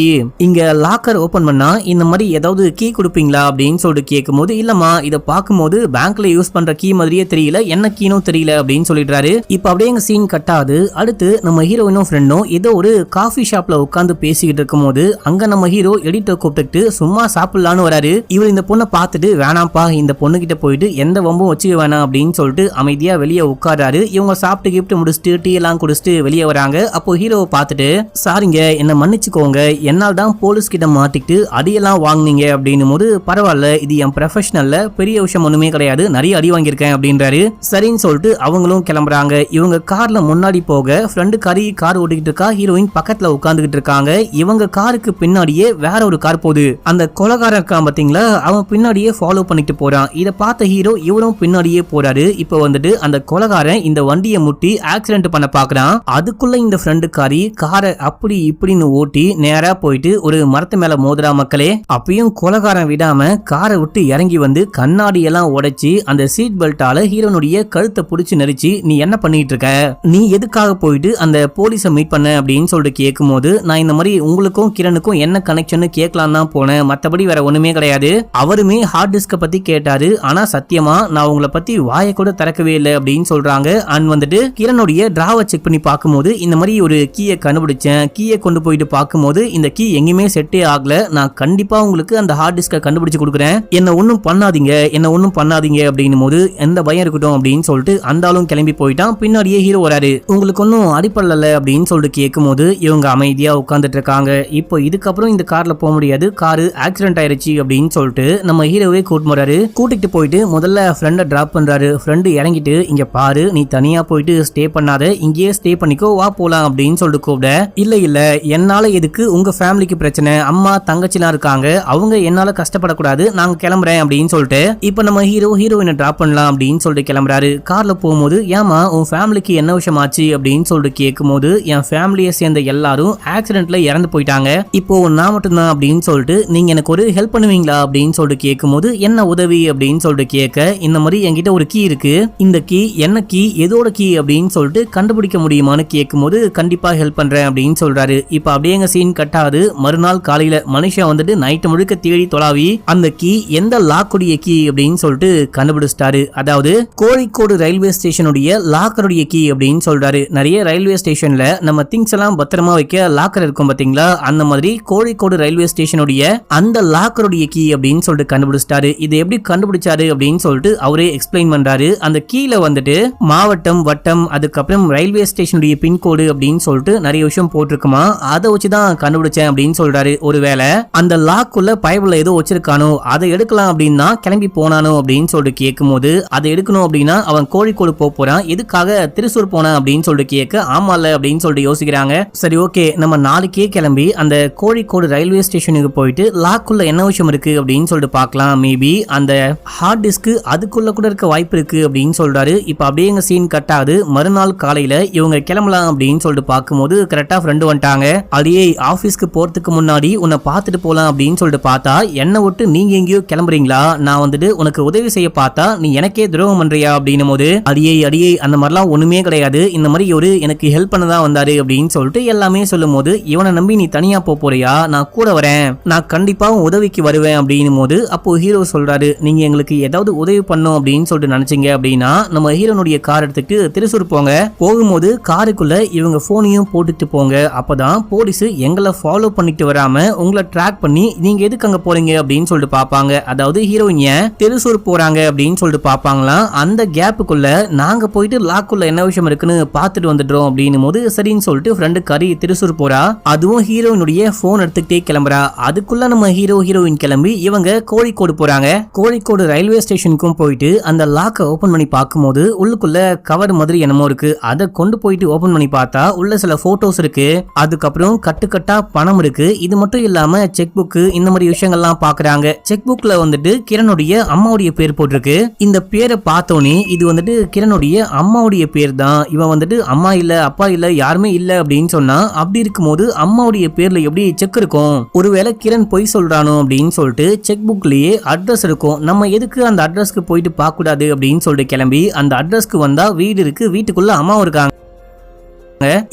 இங்க லாக்கர் ஓபன் பண்ணா இந்த மாதிரி ஏதாவது கீ கொடுப்பீங்களா அப்படின்னு சொல்லிட்டு கேட்கும்போது இல்லம்மா இதை பார்க்கும்போது பேங்க்ல யூஸ் பண்ற கீ மாதிரியே தெரியல, என்ன கீனும் தெரியல அப்படின்னு சொல்லிடுறாரு. இப்ப அப்படியே எங்க சீன் கட்டாது. அடுத்து நம்ம ஹீரோயினும் ஃப்ரெண்டும் ஏதோ ஒரு காஃபி ஷாப்ல உட்காந்து பேசிக்கிட்டு இருக்கும் போது அங்க நம்ம ஹீரோ எடிட்டர் கூப்பிட்டு சும்மா சாப்பிடலான்னு வராரு. இவர் இந்த பொண்ணை பார்த்துட்டு வேணாம்ப்பா இந்த பொண்ணு கிட்ட போயிட்டு எந்த வம்பும் வச்சுக்க வேணாம் அப்படின்னு சொல்லிட்டு அமைதியா வெளியே உட்காராரு. இவங்க சாப்பிட்டு கிஃப்ட் முடிச்சுட்டு டீ எல்லாம் குடிச்சிட்டு வெளியே வராங்க. அப்போ ஹீரோவை பார்த்துட்டு சாரிங்க என்ன மன்னிச்சுக்கோங்க, என்னால் தான் போலீஸ் கிட்ட மாட்டிக்கிட்டு அடியெல்லாம் வாங்குனீங்க அப்படின்னும் போது பரவாயில்ல இது என் ப்ரொஃபஷனல்ல பெரிய விஷயம் ஒண்ணுமே கிடையாது, நிறைய அடி வாங்கியிருக்கேன் அப்படின்றாரு. சரின்னு சொல்லிட்டு அவங்களும் கிளம்புறாங்க. இவங்க கார்ல முன்னாடி போக ஃப்ரெண்டு கார் ஓட்டிக்கிட்டு இருக்கா, ஹீரோயின் பக்கத்துல உட்காந்துக்கிட்டு இருக்காங்க. இவங்க காருக்கு பின்னாடியே வேற ஒரு கார் போகுது. அந்த கொலைகாரன் இருக்கான் பாத்தீங்களா, அவன் பின்னாடியே ஃபாலோ பண்ணிட்டு போறான். இத பார்த்த ஹீரோ இவரும் பின்னாடியே போறாரு. இப்ப வந்துட்டு அந்த கொலைகாரன் இந்த வண்டியை முட்டி ஆக்சிடென்ட் பண்ண பாக்குறான். அதுக்குள்ள இந்த ஃப்ரெண்டு காரை அப்படி இப்படின்னு ஓட்டி நேரா போயிட்டு ஒரு மரத்து மேல மோதுறா மக்களே. அப்பயும் கொலைகாரன் விடாம காரை விட்டு இறங்கி வந்து கண்ணாடி எல்லாம் உடைச்சி அந்த சீட் பெல்ட்டால ஹீரோனுடைய கழுத்தை புடிச்சு நெரிச்சு நீ என்ன பண்ணிட்டு இருக்க, நீ எதுக்காக போயிட்டு அந்த போலீஸை மீட் பண்ண அப்படின்னு சொல்லிட்டு கேட்கும் போது நான் இந்த மாதிரி உங்களுக்கும் கிரணுக்கும் என்ன கனெக்ஷன் கேட்கலாம் தான் போனேன், மத்தபடி வேற ஒண்ணுமே கிடையாது. அவருமே ஹார்ட் டிஸ்க பத்தி கேட்டாரு, ஆனா சத்தியமா நான் உங்களை பத்தி வாயை கூட திறக்கவே இல்லை அப்படின்னு சொல்றாங்க. அண்ட் வந்துட்டு கிரணுடைய டிராவை செக் பண்ணி பார்க்கும்போது இந்த மாதிரி ஒரு கீயை கண்டுபிடிச்சேன், கீயை கொண்டு போயிட்டு பார்க்கும்போது இந்த கீ எங்கேயுமே செட்டே ஆகல, நான் கண்டிப்பா உங்களுக்கு அந்த ஹார்ட் டிஸ்கை கண்டுபிடிச்சு கொடுக்குறேன், என்ன ஒன்னும் பண்ணாதீங்க அப்படின்னும் போது எந்த பயம் இருக்கட்டும் அப்படின்னு சொல்லிட்டு அந்த ஆளும் கிளம்பி போயிட்டான். பின்னாடியே ஹீரோ வராரு. உங்களுக்கு ஒன்னும் அடிப்படல அப்படின்னு சொல்லிட்டு கேட்கும் போது இவங்க அமைதியா உட்காந்துட்டு இருக்காங்க. இப்போ இதுக்கப்புறம் இந்த கார்ல போக முடியாது, காரு ஆக்சிடென்ட் ஆயிருச்சு அப்படின்னு சொல்லிட்டு நம்ம ஹீரோவே கூட்டிட்டு போயிட்டு முதல்ல ஃப்ரெண்டை டிராப் பண்றாரு. ஃப்ரெண்டு இறங்கிட்டு இங்க பாரு நீ தனியா போயிட்டு ஸ்டே பண்ணாத, இங்கேயே ஸ்டே பண்ணிக்கோ, வா போலாம் அப்படின்னு சொல்லிட்டு கூப்பிட இல்ல என்னால எதுக்கு உங்க ஃபேமிலிக்கு பிரச்சனை, அம்மா தங்கச்சிலாம் இருக்காங்க, அவங்க என்னால கஷ்டப்படக்கூடாது, நாங்க கிளம்புறேன் அப்படின்னு சொல்லிட்டு இப்ப நம்ம ஹீரோயினை டிராப் பண்ணலாம் அப்படின்னு சொல்லிட்டு கிளம்புறாரு. கார்ல போகும்போது ஏமா உன் ஃபேமிலிக்கு என்ன விஷயம் ஆச்சு அப்படின்னு சொல்லிட்டு கேட்கும் போது என் ஃபேமிலியை சேர்ந்த எல்லாரும் ஆக்சிடென்ட்ல இறந்து போயிட்டாங்க, இப்போ நான் மட்டும்தான் அப்படின்னு சொல்லிட்டு நீங்க எனக்கு ஒரு ஹெல்ப் பண்ணுவீங்களா அப்படின்னு சொல்லிட்டு கேட்கும் போது என்ன உதவி அப்படின்னு சொல்லிட்டு கேட்க இந்த மாதிரி என்கிட்ட ஒரு கீ இருக்கு, இந்த கீ என்ன கீ எதோட கீ அப்படின்னு சொல்லிட்டு கண்டுபிடிக்க முடியுமான்னு கேட்கும் போது கண்டிப்பா ஹெல்ப் பண்றேன் அப்படின்னு சொல்றாரு. இப்ப அப்படியே எங்க சீன் கட்டாது. மறுநாள் காலையில மனுஷன் வந்துட்டு நைட்டு முழுக்க தேடி தொலாவி அந்த கீ எந்த லாக்குடைய கீ அப்படின்னு சொல்லிட்டு கண்டுபிடிச்சிட்டாரு. அதாவது கோழிக்கோடு ரயில்வே ஸ்டேஷனுடைய லாக்கருடைய கீ அப்படின்னு சொல்றாரு. நிறைய ரயில்வே ஸ்டேஷன்ல நம்ம திங்ஸ் எல்லாம் பத்திரமா வைக்க லாக்கர் இருக்கும் பாத்தீங்களா, அந்த மாதிரி கோழிக்கோடு ரயில்வே ஸ்டேஷனுடைய அந்த லாக்கருடைய கீ அப்படின்னு சொல்லிட்டு கண்டுபிடிச்சிட்டாரு. இது எப்படி கண்டுபிடிச்சாரு அப்படின்னு சொல்லிட்டு அவரே எக்ஸ்பிளைன் பண்றாரு. அந்த கீழ வந்துட்டு மாவட்டம், வட்டம், அதுக்கப்புறம் ரயில்வே ஸ்டேஷனுடைய பின்கோடு அப்படின்னு சொல்லிட்டு நிறைய விஷயம் போட்டிருக்குமா, அதை வச்சுதான் கண்டுபிடிச்சேன் அப்படின்னு சொல்றாரு. ஒருவேளை அந்த லாக்குள்ள பயபுல ஏதோ வச்சிருக்கானோ அதை எடுக்கலாம் அப்படின்னா கிளம்பி போனானோ அப்படின்னு சொல்லிட்டு கேட்கும் போது அதை எடுக்கணும் அப்படின்னா அவன் கோழிக்கோடு போறான், எதுக்காக திருசூர் போனா அப்படின்னு சொல்லிட்டு கேட்க ஆமால அப்படின்னு சொல்லிட்டு யோசிக்கிறாங்க. சரி ஓகே நம்ம நாளைக்கே கிளம்பி அந்த கோழிக்கோடு ரயில்வே ஸ்டேஷனுக்கு போயிட்டு லாக்குள்ள என்ன விஷயம் இருக்கு அப்படின்னு சொல்லிட்டு பார்க்கலாம், மேபி அந்த ஹார்ட் டிஸ்க் அதுக்குள்ள கூட இருக்க வாய்ப்பு இருக்கு அப்படின்னு சொல்றாரு. இப்ப அப்படியே எங்க சீன் கட்டாது. மறுநாள் காலையில இவங்க கிளம்பலாம் அப்படின்னு சொல்லிட்டு பார்க்கும்போது கரெக்டா ஃப்ரெண்டு வந்துட்டாங்க. அடியே ஆபீஸ்க்கு போறதுக்கு முன்னாடி உன்னை பார்த்துட்டு போலாம் அப்படின்னு சொல்லிட்டு பார்த்தா என்ன விட்டு நீங்க எங்கேயோ கிளம்புறீங்களா, நான் வந்துட்டு உனக்கு உதவி செய்ய பார்த்தா நீ எனக்கே துரோகம் பண்றியா அப்படின்னும் போது அடியே அந்த மாதிரிலாம் ஒண்ணுமே கிடையாது, இந்த மாதிரி ஒரு எனக்கு ஹெல்ப் பண்ணதான் வந்தாரு அப்படின்னு சொல்லிட்டு எல்லாமே எல்லாமே சொல்லும் போது இவனை நம்பி நீ தனியா போறியா, நான் கூட வரேன், நான் கண்டிப்பா உதவிக்கு வருவேன் அப்படின்னும் போது அப்போ ஹீரோ சொல்றாரு, நீங்க எங்களுக்கு ஏதாவது உதவி பண்ணும் அப்படின்னு சொல்லிட்டு நினைச்சீங்க அப்படின்னா நம்ம ஹீரோனுடைய கார் எடுத்துட்டு திருசூர் போங்க, போகும்போது காருக்குள்ள இவங்க போனையும் போட்டுட்டு போங்க, அப்பதான் போலீஸ் எங்களை ஃபாலோ பண்ணிட்டு வராம உங்களை ட்ராக் பண்ணி நீங்க எதுக்கு அங்க போறீங்க அப்படின்னு சொல்லிட்டு பாப்பாங்க. அதாவது ஹீரோயின் திருசூர் போறாங்க அப்படின்னு சொல்லிட்டு பாப்பாங்களாம். அந்த கேப்புக்குள்ள நாங்க போயிட்டு லாக்குள்ள என்ன விஷயம் இருக்குன்னு பாத்துட்டு வந்துடுறோம் அப்படின்னும் போது சரின்னு சொல்லிட்டு ஃப்ரெண்டு கறி திருசூர் போறா. அதுவும் ஹீரோயினுடைய போன் எடுத்துக்கிட்டே கிளம்புறா. அதுக்குள்ள நம்ம ஹீரோயின் கிளம்பி இவங்க கோழிக்கோடு போறாங்க. கோழிக்கோடு ரயில்வே ஸ்டேஷனுக்கும் போயிட்டு அந்த லாக்கை ஓபன் பண்ணி பார்க்கும்போது உள்ளுக்குள்ள கவர் மாதிரி என்னமோ இருக்கு. அதை கொண்டு போயிட்டு ஓபன் பண்ணி பார்த்தா உள்ள சில போட்டோஸ் இருக்கு. அதுக்கப்புறம் கட்டுக்கட்டா பணம் இருக்கு. இது மட்டும் இல்லாம செக் புக் இந்த மாதிரி விஷயங்கள்லாம் பாக்குறாங்க. செக் புக்ல வந்துட்டு கிரணுடைய அம்மாவுடைய பேர் போட்டிருக்கு. இந்த பேரை பார்த்தோன்னே இது வந்துட்டு கிரணுடைய அம்மாவுடைய பேர் தான். இவன் வந்துட்டு அம்மா இல்ல அப்பா இல்ல யாருமே இல்ல அப்படின்னு சொன்னா, அப்படி இருக்கும்போது அம்மாவுடைய பேர்ல எப்படி செக் இருக்கும், ஒருவேளை கிரண் பொய் சொல்றானோ அப்படின்னு சொல்லிட்டு செக் புக்லயே அட்ரஸ் இருக்கும். நம்ம எதுக்கு அந்த அட்ரஸ்க்கு போயிட்டு பார்க்க கூடாது அப்படின்னு சொல்லிட்டு கிளம்பி அந்த அட்ரஸ்க்கு வந்தா வீடு இருக்கு, வீட்டுக்குள்ள அம்மாவும் இருக்காங்க.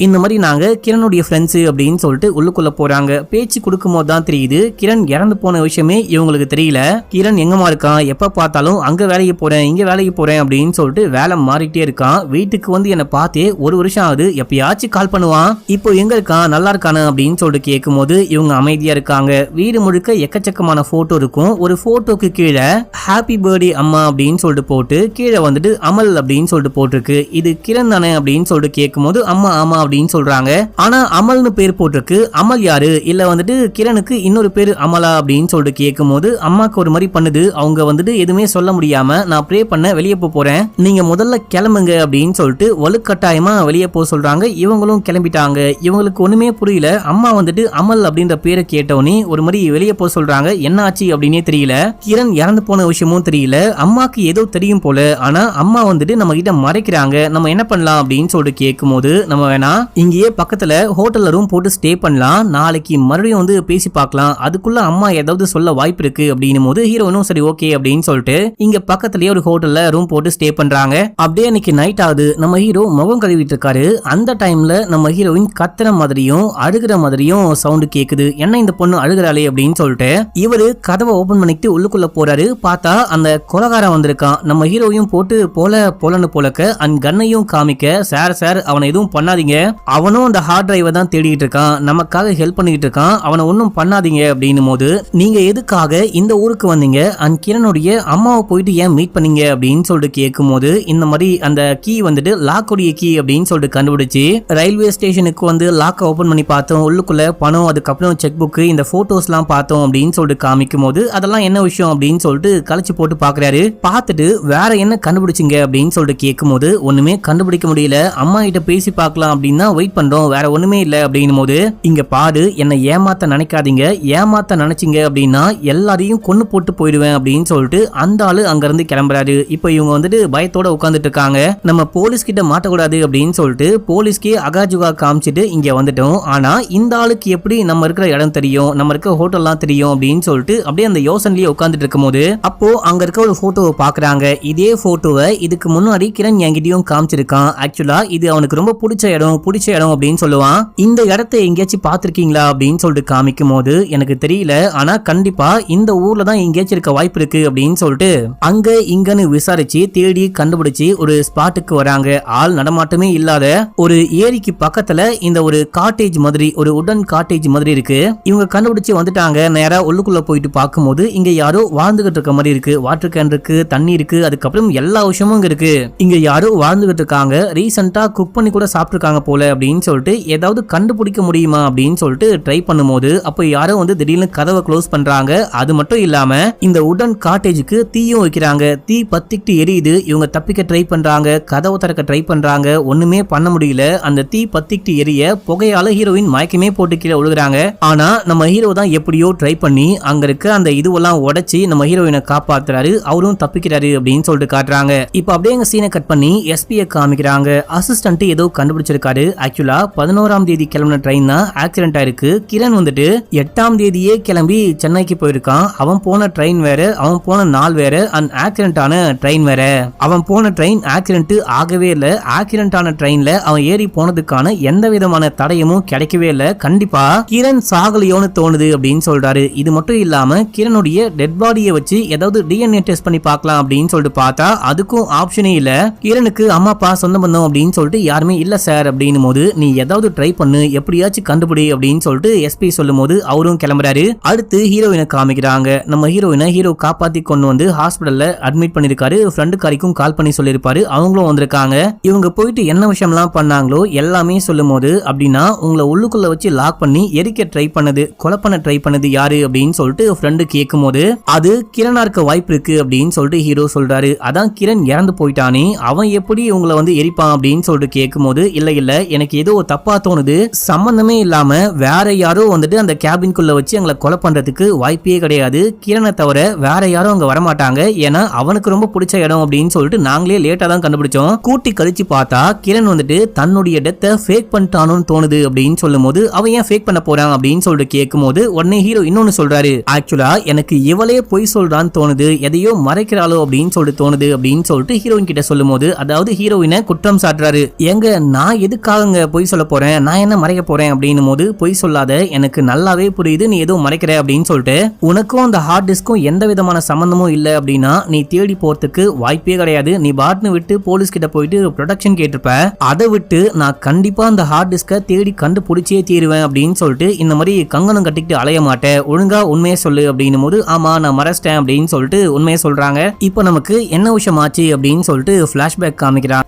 இந்த மாதிரி நாங்க கிரணுடைய ஃப்ரெண்ட்ஸ் அப்படின்னு சொல்லிட்டு உள்ளுக்குள்ள போறாங்க. பேச்சு கொடுக்கும் போது தான் தெரியுது கிரண் இறந்து போன விஷயமே இவங்களுக்கு தெரியல. கிரண் எங்கமா இருக்கான், எப்ப பார்த்தாலும் அங்க வேலைக்கு போறேன் இங்க வேலைக்கு போறேன் அப்படின்னு சொல்லிட்டு வேலை மாறிட்டே இருக்கான். வீட்டுக்கு வந்து என்ன பார்த்தே 1 வருஷம் ஆகுது, எப்பயாச்சும் கால் பண்ணுவான். இப்போ எங்க இருக்கான், நல்லா இருக்கானு அப்படின்னு சொல்லிட்டு கேட்கும் போது இவங்க அமைதியா இருக்காங்க. வீடு முழுக்க எக்கச்சக்கமான போட்டோ இருக்கும். ஒரு போட்டோக்கு கீழே ஹாப்பி பர்த்டே அம்மா அப்படின்னு சொல்லிட்டு போட்டு கீழே வந்துட்டு அமல் அப்படின்னு சொல்லிட்டு போட்டிருக்கு. இது கிரண் தானே அப்படின்னு சொல்லிட்டு கேட்கும் போது அம்மா ஆமா அப்படின்னு சொல்றாங்க. ஆனா அமல்னு பேர் போட்டிருக்கு. அமல் யாரு, இல்ல வந்துட்டு கிரணுக்கு இன்னொரு பேரு அமலா அப்படின்னு சொல்லிட்டு கேட்கும் போது அம்மாக்கு ஒரு மாதிரி பண்ணுது. அவங்க வந்துட்டு எதுவுமே சொல்ல முடியாம நான் ப்ரே பண்ண வெளியே போறேன், நீங்க முதல்ல கிளம்புங்க அப்படின்னு சொல்லிட்டு வலுக்கட்டாயமா வெளியே போக சொல்றாங்க. இவங்களும் கிளம்பிட்டாங்க. இவங்களுக்கு ஒண்ணுமே புரியல. அம்மா வந்துட்டு அமல் அப்படின்ற பேரை கேட்டோன்னே ஒரு மாதிரி வெளியே போக சொல்றாங்க. என்ன ஆச்சு அப்படின்னே தெரியல. கிரண் இறந்து போன விஷயமும் தெரியல. அம்மாக்கு ஏதோ தெரியும் போல. ஆனா அம்மா வந்துட்டு நம்ம கிட்ட மறைக்கிறாங்க. நம்ம என்ன பண்ணலாம் அப்படின்னு சொல்லிட்டு கேட்கும் போது நம்ம வேணா இங்கேயே பக்கத்துல ஹோட்டல்ல ரூம் போட்டு ஸ்டே பண்ணலாம், நாளைக்கு மறுபடியும் வந்து பேசி பார்க்கலாம், அதுக்குள்ள அம்மா ஏதாவது சொல்ல வாய்ப்பு இருக்கு அப்படின்னும் போது ஹீரோனும் சரி ஓகே அப்படின்னு சொல்லிட்டு இங்க பக்கத்துலயே ஒரு ஹோட்டல்ல ரூம் போட்டு ஸ்டே பண்றாங்க. அப்படியே இன்னைக்கு நைட் ஆகுது. நம்ம ஹீரோ முகம் கழுவிட்டு இருக்காரு. அந்த டைம்ல நம்ம ஹீரோயின் கத்துற மாதிரியும் அழுகிற மாதிரியும் சவுண்ட் கேக்குது. என்ன இந்த பொண்ணு அழுகிறாளே அப்படின்னு சொல்லிட்டு இவரு கதவை ஓபன் பண்ணிட்டு உள்ளுக்குள்ள போறாரு. பார்த்தா அந்த கொலகாரன் வந்திருக்கான். நம்ம ஹீரோயும் போட்டு போலன்னு போலக்க அந்த கண்ணையும் காமிக்க, சார் அவனை எதுவும் பண்ணாதீங்க, அவனும் அந்த ஹார்ட் டிரைவை தான் தேடிட்டு இருக்கான், நமக்காக ஹெல்ப் பண்ணிட்டு இருக்கான், அவனை ஒன்னும் பண்ணாதீங்க அப்படின்னும் போது நீங்க எதுக்காக இந்த ஊருக்கு வந்தீங்க, அந்த கிரணுடைய அம்மாவை போயிட்டு ஏன் மீட் பண்ணீங்க அப்படின்னு சொல்லிட்டு கேட்கும் போது இந்த மாதிரி அந்த கீ வந்துட்டு லாக்குடைய கீ அப்படின்னு சொல்லிட்டு கண்டுபிடிச்சு ரயில்வே ஸ்டேஷனுக்கு வந்து லாக்கை ஓபன் பண்ணி பார்த்தோம். உள்ளுக்குள்ள பணம், அதுக்கப்புறம் செக் புக், இந்த போட்டோஸ் எல்லாம் பார்த்தோம் அப்படின்னு சொல்லிட்டு காமிக்கும் போது அதெல்லாம் என்ன விஷயம் அப்படின்னு சொல்லிட்டு கழிச்சு போட்டு பாக்குறாரு. பார்த்துட்டு வேற என்ன கண்டுபிடிச்சிங்க அப்படின்னு சொல்லிட்டு கேட்கும் போது ஒண்ணுமே கண்டுபிடிக்க முடியல, அம்மா கிட்ட பேசி பார்க்கலாம் அப்படின்னா வெயிட் பண்றோம், வேற ஒண்ணுமே இல்ல அப்படின்னும் போது இங்க பாரு, என்ன ஏமாத்த நினைக்காதீங்க, ஏமாத்த நினைச்சீங்க அப்படின்னா எல்லாரையும் கொன்னு போட்டு போயிடுவேன் அப்படின்னு சொல்லிட்டு அந்த ஆளு அங்க இருந்து கிளம்புறாரு. இப்போ இவங்க வந்துட்டு பயத்தோட உட்கார்ந்துட்டு இருக்காங்க. நம்ம போலீஸ் கிட்ட மாட்டக்கூடாது அப்படின்னு சொல்லிட்டு போலீஸ்க்கே அகாஜுகா காமிச்சிட்டு இங்க வந்துட்டோம். ஆனா இந்த ஆளுக்கு எப்படி நம்ம இருக்கிற இடம் தெரியும், நம்ம இருக்க ஹோட்டல்லாம் தெரியும் அப்படின்னு சொல்லிட்டு அப்படியே அந்த யோசனையிலேயே உட்கார்ந்துட்டு இருக்கும் போது அப்போ அங்க இருக்க ஒரு போட்டோவை பாக்குறாங்க. இதே போட்டோவை இதுக்கு முன்னாடி கிரண் என்கிட்டயும் காமிச்சிருக்கான். ஆக்சுவலா இது அவனுக்கு ரொம்ப பிடிச்ச இடம் அப்படின்னு சொல்லுவான். இந்த இடத்தை எங்கேயாச்சும் பாத்திருக்கீங்களா அப்படின்னு சொல்லிட்டு காமிக்கும் போது எனக்கு தெரியல, ஆனா கண்டிப்பா இந்த ஊர்ல தான் எங்கேயாச்சும் இருக்க வாய்ப்பு இருக்கு அப்படின்னு சொல்லிட்டு அங்க இங்கன்னு விசாரிச்சு தேடி கண்டுபிடிச்சு ஒரு ஸ்பாட்டுக்கு வராங்க. ஆள் நடமாட்டமே இல்லாத ஒரு ஏரிக்கு பக்கத்துல இந்த ஒரு காட்டேஜ் மாதிரி, ஒரு உடன் காட்டேஜ் மாதிரி இருக்கு. இவங்க கண்டுபிடிச்சு வந்துட்டாங்க. நேரா உள்ளுக்குள்ள போயிட்டு பார்க்கும்போது இங்க யாரோ வாழ்ந்துகிட்டு இருக்க மாதிரி இருக்கு. வாட்டர் கேன் இருக்கு, தண்ணி இருக்கு, அதுக்கப்புறம் எல்லா விஷயமும் இங்க இருக்கு. இங்க யாரோ வாழ்ந்துகிட்டு இருக்காங்க. ரீசெண்டா குக் பண்ணி கூட சாப்பிட்டுருக்காங்க போல அப்படின்னு சொல்லிட்டு ஏதாவது கண்டுபிடிக்க முடியுமா அப்படின்னு சொல்லிட்டு ட்ரை பண்ணும்போது அப்போ யாரோ வந்து திடீர்னு கதவை க்ளோஸ் பண்றாங்க. அது மட்டும் இல்லாம இந்த உடன் காட்டேஜுக்கு தீயும் வைக்கிறாங்க. தீ பத்திக்கிட்டு எரியுது. இவங்க தப்பிக்க ட்ரை பண்றாங்க, கதவை திறக்க ட்ரை பண்றாங்க, ஒண்ணுமே பண்ண முடியல. அந்த தீ பத்திக்கிட்டு எரிய புகையால ஹீரோயின் மயக்கமே போட்டு கீழே விழுகிறாங்க. ஆனா நம்ம ஹீரோ தான் எப்படியோ ட்ரை பண்ணி அங்க இருக்க அந்த இதுவெல்லாம் உடைச்சி நம்ம ஹீரோயினை காப்பாத்துறாரு. அவரும் தப்பிக்கிறாரு அப்படின்னு சொல்லிட்டு காட்டுறாங்க. இப்ப அப்படியே எங்க சீனை கட் பண்ணி எஸ்பியை காமிக்கிறாங்க. அசிஸ்டன்ட் ஏதோ கண்டுபிடிச்சு கண்டுபிடிச்சிருக்காரு. ஆக்சுவலா 11ஆம் தேதி கிளம்பின ட்ரெயின் தான் ஆக்சிடென்ட் ஆயிருக்கு. கிரண் வந்துட்டு 8ஆம் தேதியே கிளம்பி சென்னைக்கு போயிருக்கான். அவன் போன ட்ரெயின் வேற, அவன் போன நாள் வேற, அண்ட் ஆக்சிடென்ட் ஆன ட்ரெயின் வேற. அவன் போன ட்ரெயின் ஆக்சிடென்ட் ஆகவே இல்ல. ஆக்சிடென்ட் ஆன ட்ரெயின்ல அவன் ஏறி போனதுக்கான எந்த விதமான தடயமும் கிடைக்கவே இல்ல. கண்டிப்பா கிரண் சாகலையோன்னு தோணுது அப்படின்னு சொல்றாரு. இது மட்டும் இல்லாம கிரணுடைய டெட் பாடியை வச்சு ஏதாவது டிஎன்ஏ டெஸ்ட் பண்ணி பார்க்கலாம் அப்படின்னு சொல்லிட்டு பார்த்தா அதுக்கும் ஆப்ஷனே இல்ல. கிரணுக்கு அம்மா அப்பா சொந்த பந்தம் அப்படின்னு சொல்லிட்டு யாருமே இல்ல சார் அப்படின்னும் போது நீ ஏதாவது ட்ரை பண்ணு, எப்படியாச்சும் கண்டுபிடி அப்படின்னு சொல்லிட்டு எஸ்பி சொல்லும் போது அவரும் கிளம்புறாரு. அடுத்து ஹீரோயினை காமிக்கிறாங்க. நம்ம ஹீரோ காப்பாத்தி கொண்டு வந்து ஹாஸ்பிடல்ல அட்மிட் பண்ணிருக்காரு. ஃப்ரெண்டு காரிக்கும் கால் பண்ணி சொல்லிருப்பாரு. அவங்களும் வந்திருக்காங்க. இவங்க போயிட்டு என்ன விஷயம்லாம் பண்ணாங்களோ எல்லாமே சொல்லும் போது அப்படின்னா உங்களை உள்ளுக்குள்ள வச்சு லாக் பண்ணி எரிக்க ட்ரை பண்ணது, கொலை பண்ண ட்ரை பண்ணது யாரு அப்படின்னு சொல்லிட்டு ஃப்ரெண்டு கேட்கும் போது அது கிரணா இருக்க வாய்ப்பு இருக்கு அப்படின்னு சொல்லிட்டு ஹீரோ சொல்றாரு. அதான் கிரண் இறந்து போயிட்டானே, அவன் எப்படி உங்களை வந்து எரிப்பான் அப்படின்னு சொல்லிட்டு கேட்கும் போது இல்ல எனக்கு ஏதோ தப்பா தோணுது, சம்பந்தமே இல்லாம வேற யாரோ வந்துட்டு அந்த கேபின்குள்ள வச்சு எங்களை கொலை பண்றதுக்கு வாய்ப்பே கிடையாது. கிரணை தவிர வேற யாரும் அங்க வரமாட்டாங்க, ஏன்னா அவனுக்கு ரொம்ப பிடிச்ச இடம் அப்படின்னு சொல்லிட்டு நாங்களே லேட்டா தான் கண்டுபிடிச்சோம். கூட்டி கழிச்சு பார்த்தா கிரண் வந்துட்டு தன்னுடைய டெத்தை ஃபேக் பண்ணிட்டானு தோணுது அப்படின்னு சொல்லும் போது அவன் ஏன் ஃபேக் பண்ண போறான் அப்படின்னு சொல்லிட்டு கேட்கும் போது உடனே ஹீரோ இன்னொன்னு சொல்றாரு. ஆக்சுவலா எனக்கு இவளே பொய் சொல்றான்னு தோணுது, எதையோ மறைக்கிறாளோ அப்படின்னு சொல்லிட்டு தோணுது அப்படின்னு சொல்லிட்டு ஹீரோயின் கிட்ட சொல்லும் போது அதாவது ஹீரோயினை குற்றம் சாட்டுறாரு. எங்க நான் எதுக்காக பொய் சொல்ல போறேன், நான் என்ன மறைக்க போறேன் அப்படின்னும் போது பொய் சொல்லாத, எனக்கு நல்லாவே புரியுது நீ ஏதோ மறைக்கிற அப்படின்னு சொல்லிட்டு உனக்கும் அந்த ஹார்ட் டிஸ்க்கும் எந்த விதமான சம்பந்தமும் இல்ல அப்படின்னா நீ தேடி போறதுக்கு வாய்ப்பே கிடையாது. நீ பாட்னு விட்டு போலீஸ் கிட்ட போயிட்டு ப்ரொடெக்ஷன் கேட்டிருப்ப, அதை விட்டு நான் கண்டிப்பா அந்த ஹார்ட் டிஸ்கை தேடி கண்டுபிடிச்சே தீருவேன் அப்படின்னு சொல்லிட்டு இந்த மாதிரி கங்கணம் கட்டிக்கிட்டு அலைய மாட்டேன், ஒழுங்கா உண்மையை சொல்லு அப்படின்னும் போது ஆமா நான் மறைச்சிட்டேன் அப்படின்னு சொல்லிட்டு உண்மையை சொல்றாங்க. இப்போ நமக்கு என்ன விஷயம் ஆச்சு அப்படின்னு சொல்லிட்டு பிளாஷ்பேக் காமிக்கிறாங்க.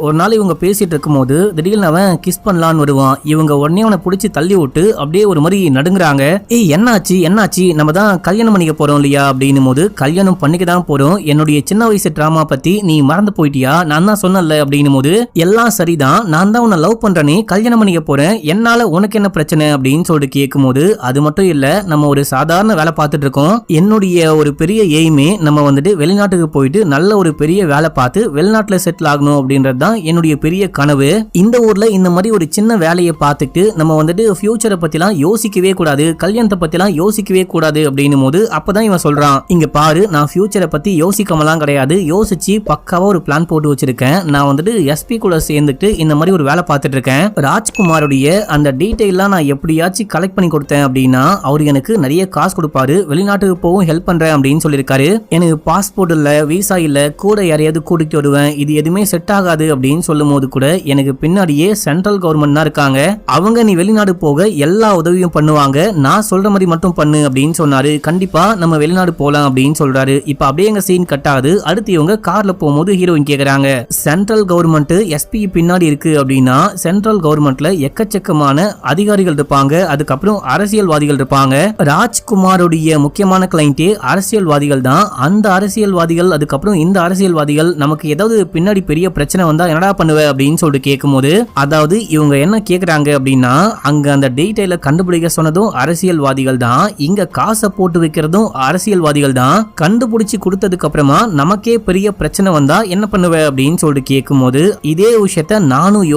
ஒரு நாள் இவங்க பேசிட்டு இருக்கும் போது திடீர்னு அவன் கிஸ் பண்ணலான்னு வருவான். இவங்க உடனே அவனை பிடிச்சி தள்ளி விட்டு அப்படியே ஒரு மாதிரி நடுங்குறாங்க. ஏய் என்னாச்சு, நம்ம தான் கல்யாணம் பண்ணிக்க போறோம் இல்லையா அப்படின்னும் போது கல்யாணம் பண்ணிக்க தான் போறோம், என்னுடைய சின்ன வயசு டிராமா பத்தி நீ மறந்து போயிட்டியா, நான் தான் சொன்னல அப்படின்னும் போது எல்லாம் சரிதான், நான் தான் உன்னை லவ் பண்றேனே, கல்யாணம் பண்ணிக்க போறேன், என்னால உனக்கு என்ன பிரச்சனை அப்படின்னு சொல்லிட்டு கேட்கும் போது அது மட்டும் இல்ல, நம்ம ஒரு சாதாரண வேலை பார்த்துட்டு இருக்கோம், என்னுடைய ஒரு பெரிய எய்மே நம்ம வந்துட்டு வெளிநாட்டுக்கு போயிட்டு நல்ல ஒரு பெரிய வேலை பார்த்து வெளிநாட்டுல செட்டில் ஆகணும் அப்படின்னு தான் என்னுடைய பெரிய கனவு. இந்த ஊர்ல இந்த மாதிரி ஒரு சின்ன வேலையை பார்த்துட்டு நம்ம வந்துட்டு ஃபியூச்சரை பத்திலாம் யோசிக்கவே கூடாது, கல்யாணத்தை பத்திலாம் யோசிக்கவே கூடாது அப்படின்னும் போது அப்பதான் இவன் சொல்றான், இங்க பாரு நான் ஃபியூச்சரை பத்தி யோசிக்காமலாம் கிடையாது, யோசிச்சு பக்காவா ஒரு பிளான் போட்டு வச்சிருக்கேன், நான் வந்துட்டு எஸ்பி கூட சேர்ந்துட்டு இந்த மாதிரி ஒரு வேலை பார்த்துட்டு இருக்கேன், ராஜ்குமாருடைய அந்த டீடைல்லாம் நான் எப்படியாச்சும் கலெக்ட் பண்ணி கொடுத்தேன் அப்படின்னா அவரு எனக்கு நிறைய காசு கொடுப்பாரு, வெளிநாட்டுக்கு போகவும் ஹெல்ப் பண்றேன் அப்படின்னு சொல்லியிருக்காரு, எனக்கு பாஸ்போர்ட் இல்ல, விசா இல்ல, கூட யாரையாவது கூட்டிட்டு வருவேன், இது எதுவுமே செட் ஆகாது அப்படின்னு சொல்லும் போது கூட எனக்கு பின்னாடியே சென்ட்ரல் கவர்மெண்ட் தான் இருக்காங்க, அவங்க நீ வெளிநாடு போக எல்லா உதவியும் பண்ணுவாங்க, நான் சொல்ற மாதிரி மட்டும் பண்ணு அப்படின்னு சொன்னாரு. கண்டிப்பா நம்ம வெளிநாடு போலாம் அப்படின்னு சொல்றாரு. இப்ப அப்படியே எங்க சீன் கட் ஆகுது. அடுத்து இவங்க கார்ல போகும்போது ஹீரோயின் கேக்குறாங்க, சென்ட்ரல் கவர்மெண்ட் எஸ்பி பின்னாடி இருக்கு அப்படின்னா சென்ட்ரல் கவர்மெண்ட்ல எக்கச்சக்கமான அதிகாரிகள் இருப்பாங்க, அதுக்கப்புறம் அரசியல்வாதிகள் இருப்பாங்க, ராஜ்குமாருடைய முக்கியமான கிளைண்டே அரசியல்வாதிகள் தான், அந்த அரசியல்வாதிகள் அதுக்கப்புறம் இந்த அரசியல்வாதிகள் நமக்கு ஏதாவது பின்னாடி பெரிய பிரச்சனை வந்தா என்னடா பண்ணுவ அப்படின்னு சொல்லிட்டு கேட்கும்போது அதாவது இவங்க என்ன கேக்குறாங்க அப்படின்னா அங்க அந்த டீடைல கண்டுபிடிக்க சொன்னதும் அரசியல்வாதிகள் தான், இங்க காசை போட்டு வைக்கிறதும் அரசியல்வாதிகள் தான், கண்டுபிடிச்சு கொடுத்ததுக்கு அப்புறமா நமக்கே பெரிய பிரச்சனை வந்தா என்ன பண்ணுவ அப்படின்னு சொல்லிட்டு கேட்கும்போது இதே விஷயத்த நானும்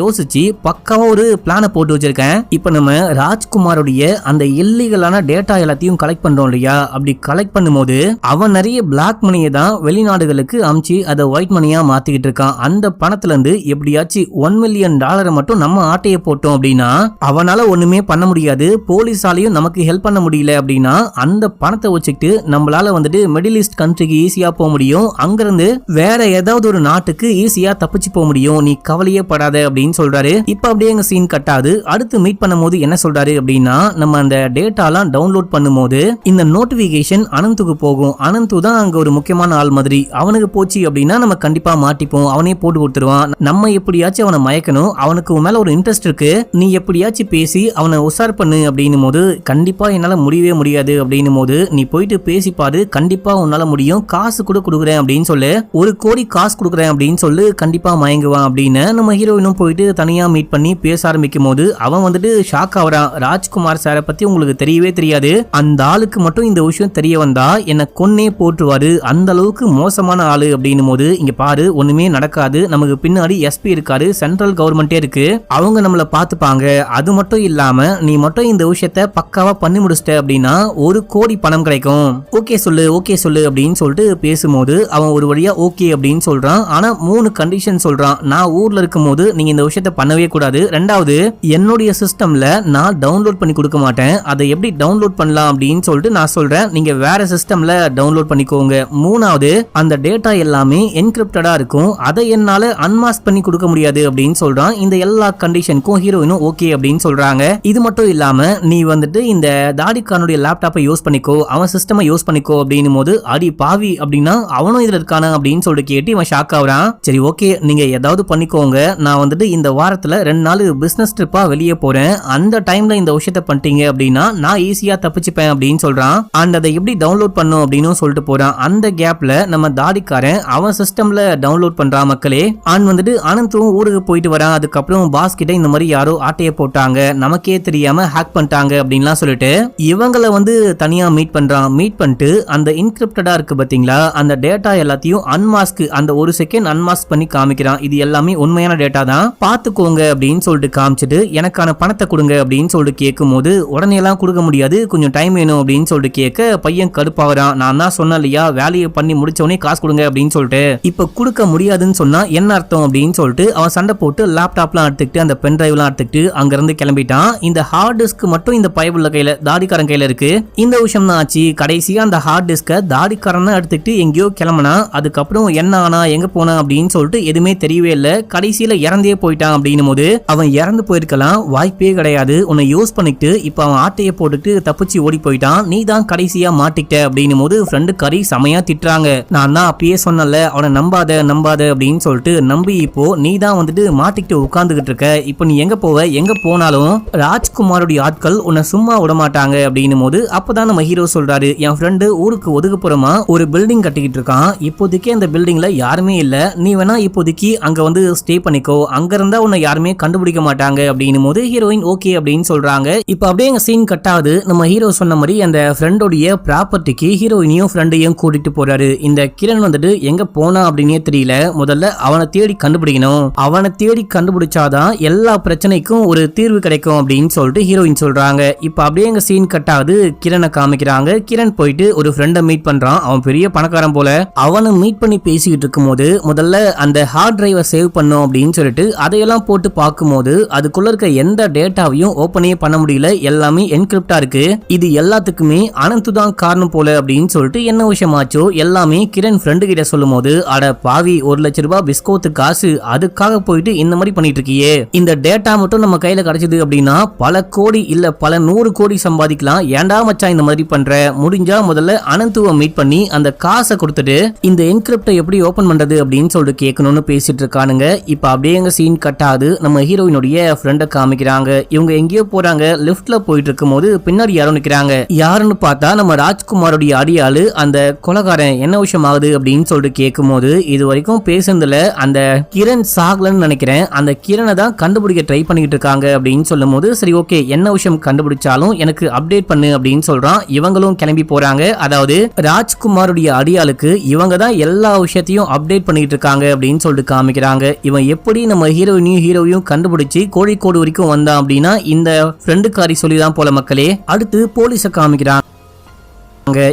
யோசிச்சு பக்காவா ஒரு பிளான போட்டு வச்சிருக்கேன். இப்ப நம்ம ராஜ்குமாருடைய அந்த இல்லீகலான டேட்டா எல்லாத்தையும் கலெக்ட் பண்றோம் இல்லையா, அப்படி கலெக்ட் பண்ணும்போது அவன் நிறைய பிளாக் மணியை தான் வெளிநாடுகளுக்கு அமிச்சு அதை ஒயிட் மணியா மாத்திக்கிட்டு இருக்கான். அந்த பணத்துல இருந்து எப்படியாச்சும் $1 மில்லியன் மட்டும் நம்ம ஆட்டைய போட்டோம் அப்படின்னா அவனால ஒண்ணுமே பண்ண முடியாது, போலீஸாலையும் நமக்கு ஹெல்ப் பண்ண முடியல அப்படின்னா அந்த பணத்தை வச்சுக்கிட்டு நம்மளால வந்துட்டு மிடில் ஈஸ்ட் கண்ட்ரிக்கு ஈஸியா போக முடியும், அங்கிருந்து வேற ஏதாவது ஒரு நாட்டுக்கு ஈஸியா தப்பிச்சு போக முடியும், நீ கவலையே படாத அப்படின்னு சொல்றாரு. இப்ப அப்படியே எங்க சீன் கட்டாது. அடுத்து மீட் பண்ணும்போது என்ன சொல்றாரு அப்படின்னா நம்ம அந்த டேட்டாலாம் டவுன்லோட் பண்ணும்போது இந்த நோட்டிபிகேஷன் அனந்துக்கு போகும், அனந்து தான் அங்க ஒரு முக்கியமான ஆள் மாதிரி, அவனுக்கு போச்சு அப்படின்னா நம்ம கண்டிப்பா மாட்டிப்போம், அவனே போட்டு கொடுத்துருவான், நம்ம எப்படியாச்சும் அவனை மயக்கணும், அவனுக்கு மேல ஒரு இன்ட்ரெஸ்ட் இருக்கு, நீ எப்படியாச்சும் பேசி அவனை உசார் பண்ணு அப்படின்னும் போது கண்டிப்பா என்னால முடியவே முடியாது அப்படின்னும் போது நீ போயிட்டு பேசி பாரு, கண்டிப்பா உன்னால முடியும், காசு கூட கொடுக்குறேன் அப்படின்னு சொல்லு, 1 கோடி காசு கொடுக்குறேன் அப்படின்னு சொல்லு, கண்டிப்பா மயங்குவான் அப்படின்னு நம்ம ஹீரோயினும் போயிட்டு தனியா மீட் பண்ணி பேச ஆரம்பிக்கும் போது அவன் வந்துட்டு ஷாக் ஆகுறான். ராஜ்குமார் சாரை பத்தி உங்களுக்கு தெரியவே தெரியாது, அந்த ஆளுக்கு மட்டும் இந்த விஷயம் தெரிய வந்தா என்ன கொன்னே போட்டுருவாரு, அந்த அளவுக்கு மோசமான ஆளு அப்படின்னும் போது இங்க பாரு ஒண்ணுமே நடக்க நடக்காது, நமக்கு பின்னாடி எஸ்பி இருக்காரு, சென்ட்ரல் கவர்மெண்டே இருக்கு, அவங்க நம்மள பாத்துப்பாங்க. அது மட்டும் இல்லாம நீ மட்டும் இந்த விஷயத்த பக்காவா பண்ணி முடிச்சிட்ட அப்படின்னா 1 கோடி பணம் கிடைக்கும், ஓகே சொல்லு அப்படின்னு சொல்லிட்டு பேசும்போது அவன் ஒரு வழியா ஓகே அப்படின்னு சொல்றான். ஆனா 3 கண்டிஷன் சொல்றான். நான் ஊர்ல இருக்கும் போது நீங்க இந்த விஷயத்த பண்ணவே கூடாது, ரெண்டாவது என்னுடைய சிஸ்டம்ல நான் டவுன்லோட் பண்ணி கொடுக்க மாட்டேன், அதை எப்படி டவுன்லோட் பண்ணலாம் அப்படின்னு சொல்லிட்டு நான் சொல்றேன், நீங்க வேற சிஸ்டம்ல டவுன்லோட் பண்ணிக்கோங்க, மூணாவது அந்த டேட்டா எல்லாமே என்கிரிப்டடா இருக்கும், அதை என்னால அன்மாஸ்க் பண்ணி கொடுக்க முடியாது அப்படின்னு சொல்றான். இந்த எல்லா கண்டிஷனுக்கும் ஹீரோயினும் ஓகே அப்படின்னு சொல்றாங்க. இது மட்டும் இல்லாம நீ வந்துட்டு இந்த தாடிக்காரனுடைய லேப்டாப்பை யூஸ் பண்ணிக்கோ, அவன் சிஸ்டமை யூஸ் பண்ணிக்கோ அப்படின்னும் போது அடி பாவி அப்படின்னா அவனும் இதுல இருக்கானா அப்படின்னு சொல்லிட்டு கேட்டு இவன் ஷாக் ஆகுறான். சரி ஓகே நீங்க ஏதாவது பண்ணிக்கோங்க, நான் வந்துட்டு இந்த வாரத்துல 2 நாள் பிசினஸ் ட்ரிப்பா வெளியே போறேன், அந்த டைம்ல இந்த விஷயத்த பண்ணிட்டீங்க அப்படின்னா நான் ஈஸியா தப்பிச்சுப்பேன் அப்படின்னு சொல்றான். அண்ட் அதை எப்படி டவுன்லோட் பண்ணும் அப்படின்னு சொல்லிட்டு போறான். அந்த கேப்ல நம்ம தாடிக்காரன் அவன் சிஸ்டம்ல டவுன்லோட் பண்றான் மக்களே. அண்ட் வந்துட்டு அனந்தும் ஊருக்கு போயிட்டு வரான். அதுக்கப்புறம் பாஸ் கிட்ட இந்த மாதிரி யாரோ ஆட்டைய போட்டாங்க, நமக்கே தெரியாம ஹேக் பண்ணிட்டாங்க அப்படின்லாம் சொல்லிட்டு இவங்களை வந்து தனியா மீட் பண்றான். மீட் பண்ணிட்டு அந்த இன்கிரிப்டடா இருக்கு பாத்தீங்களா, அந்த டேட்டா எல்லாத்தையும் அன்மாஸ்க், அந்த 1 செகண்ட் அன்மாஸ்க் பண்ணி காமிக்கிறான். இது எல்லாமே உண்மையான டேட்டா தான், பாத்துக்கோங்க அப்படின்னு சொல்லிட்டு காமிச்சிட்டு எனக்கான பணத்தை கொடுங்க அப்படின்னு சொல்லிட்டு கேட்கும் போது உடனே எல்லாம் கொடுக்க முடியாது, கொஞ்சம் டைம் வேணும் அப்படின்னு சொல்லிட்டு கேட்க பையன் கடுப்பாகிறான். நான் தான் சொன்னேன் இல்லையா வேலையை பண்ணி முடிச்சவனே காசு கொடுங்க அப்படின்னு சொல்லிட்டு, இப்ப கொடுக்க முடியாதுன்னு சொன்னா என்ன அர்த்தம் அப்படின்னு சொல்லிட்டு அவன் சண்டை போட்டு லேப்டாப்லாம் எடுத்துக்கிட்டு அந்த பென் டிரைவ்லாம் எடுத்துக்கிட்டு அங்க இருந்து கிளம்பிட்டான். இந்த ஹார்ட் டிஸ்க் மட்டும் இந்த பைபிள் கையில தாடிக்காரன் கையில இருக்கு. இந்த விஷயம் தான் ஆச்சு. கடைசியா அந்த ஹார்ட் டிஸ்க தாடிக்காரன் தான் எடுத்துக்கிட்டு எங்கேயோ கிளம்பினா. அதுக்கப்புறம் என்ன ஆனா எங்க போனா அப்படின்னு சொல்லிட்டு எதுவுமே தெரியவே இல்லை. கடைசியில இறந்தே போயிட்டான் அப்படின்னும் போது அவன் இறந்து போயிருக்கலாம், வாய்ப்பே கிடையாது, உன்னை யூஸ் பண்ணிட்டு இப்ப அவன் ஆட்டையை போட்டுட்டு தப்பிச்சு ஓடி போயிட்டான், நீ தான் கடைசியா மாட்டிக்கிட்ட அப்படின்னும் போது ஃப்ரெண்டு கறி செமையா திட்டுறாங்க. நான் தான் அப்பயே சொன்னல அவனை நம்பாத அப்படின்னு சொல்லிட்டு, நம்பி இப்போ நீ தான் வந்துட்டு மாட்டிக்கிட்டு உட்கார்ந்துகிட்டு இருக்க, இப்போ நீ எங்க போவ, எங்க போனாலும் ராஜ்குமாரோட ஆட்கள் உன்னை சும்மா விட மாட்டாங்க அப்படின்னும் போது அப்பதான் நம்ம ஹீரோ சொல்றாரு, என் ஃப்ரெண்டு ஊருக்கு ஒதுக்குப்புறமா ஒரு பில்டிங் கட்டிக்கிட்டு இருக்கான், இப்போதைக்கு அந்த பில்டிங்ல யாருமே இல்ல, நீ வேணா இப்போதைக்கு அங்க வந்து ஸ்டே பண்ணிக்கோ, அங்க இருந்தா உன்னை யாருமே கண்டுபிடிக்க மாட்டாங்க அப்படின்னும் போது ஹீரோயின் ஓகே அப்படின்னு சொல்றாங்க. இப்ப அப்படியே எங்க சீன் கட் ஆகுது. நம்ம ஹீரோ சொன்ன மாதிரி அந்த ஃப்ரெண்டோடைய ப்ராப்பர்ட்டிக்கு ஹீரோயினையும் ஃப்ரெண்டையும் கூட்டிட்டு போறாரு. இந்த கிரண் வந்துட்டு எங்க போனா அப்படின்னே தெரியல, முதல்ல அவனை தேடி கண்டுபிடிக்கணும், அவனை தேடி கண்டுபிடிச்சாதான் எல்லா பிரச்சனைக்கும் ஒரு தீர்வு கிடைக்கும் அப்படின்னு சொல்லிட்டு ஹீரோயின் சொல்றாங்க. இப்ப அப்படியே எங்க சீன் கட் ஆகுது. கிரணை காமிக்கிறாங்க. கிரண் போயிட்டு ஒரு ஃப்ரெண்டை மீட் பண்றான். அவன் பெரிய பணக்காரன் போல. அவனை மீட் பண்ணி பேசிக்கிட்டு இருக்கும் போது முதல்ல அந்த ஹார்ட் டிரைவை சேவ் பண்ணும் அப்படின்னு சொல்லிட்டு அதையெல்லாம் போட்டு பார்க்கும்போது அதுக்குள்ள இருக்க எந்த டேட்டாவையும் ஓபனே பண்ண முடியல, எல்லாமே என்கிரிப்டா இருக்கு. இது எல்லாத்துக்குமே அனந்து தான் காரணம் போல அப்படின்னு சொல்லிட்டு என்ன விஷயமாச்சோ எல்லாமே கிரண் ஃப்ரெண்டு கிட்ட சொல்லும் போது, அட பாவி 1 லட்சம் ரூபாய் பிஸ்கோத்து காசு, அதுக்காக போயிட்டு இந்த மாதிரி பண்ணிட்டு இருக்கியே, இந்த டேட்டா மட்டும் நம்ம கையில கிடைச்சது அப்படின்னா பல கோடி இல்ல பல 100 கோடி சம்பாதிக்கலாம், ஏன்டா மச்சான் இந்த மாதிரி பண்ற, முடிஞ்சா முதல்ல அனந்துவை மீட் பண்ணி அந்த காசை கொடுத்துட்டு இந்த என்கிரிப்டை எப்படி ஓபன் பண்றது அப்படின்னு சொல்லிட்டு கேட்கணும்னு பேசிட்டு இருக்கானுங்க. இப்ப அப்படியே எங்க சீன் கட் ஆகுது. நம்ம ஹீரோயினுடைய ஃப்ரெண்டை காமிக்கிறாங்க. இவங்க எங்கேயோ போறாங்க. லிஃப்ட்ல போயிட்டு இருக்கும் போது பின்னாடி யாரும் நிக்கிறாங்க. யாருன்னு பார்த்தா நம்ம ராஜ்குமாரோடைய அடியாளு அந்த கொலைகாரன். என்ன விஷயம் ஆகுது அப்படின்னு சொல்லிட்டு கேட்கும் போது, இது வரைக்கும் பேசுனதுல அந்த கிரண் சாகலன்னு நினைக்கிறேன், அந்த கிரணை தான் கண்டுபிடிக்க ட்ரை பண்ணிட்டு இருக்காங்க அப்படின்னு சொல்லும் போது, சரி ஓகே என்ன விஷயம் கண்டுபிடிச்சாலும் எனக்கு அப்டேட் பண்ணு அப்படின்னு சொல்றான். இவங்களும் கிளம்பி போறாங்க. அதாவது ராஜ்குமாருடைய அடியாளுக்கு இவங்க தான் எல்லா விஷயத்தையும் அப்டேட் பண்ணிட்டு இருக்காங்க அப்படின்னு சொல்லிட்டு காமிக்கிறாங்க. இவன் எப்படி நம்ம ஹீரோவையும் கண்டுபிடிச்சு கோழிக்கோடு வரைக்கும் வந்தான் அப்படின்னா இந்த ஃப்ரெண்டுக்காரி சொல்லிதான் போல மக்களே. அடுத்து போலீஸை காமிக்கிறான்.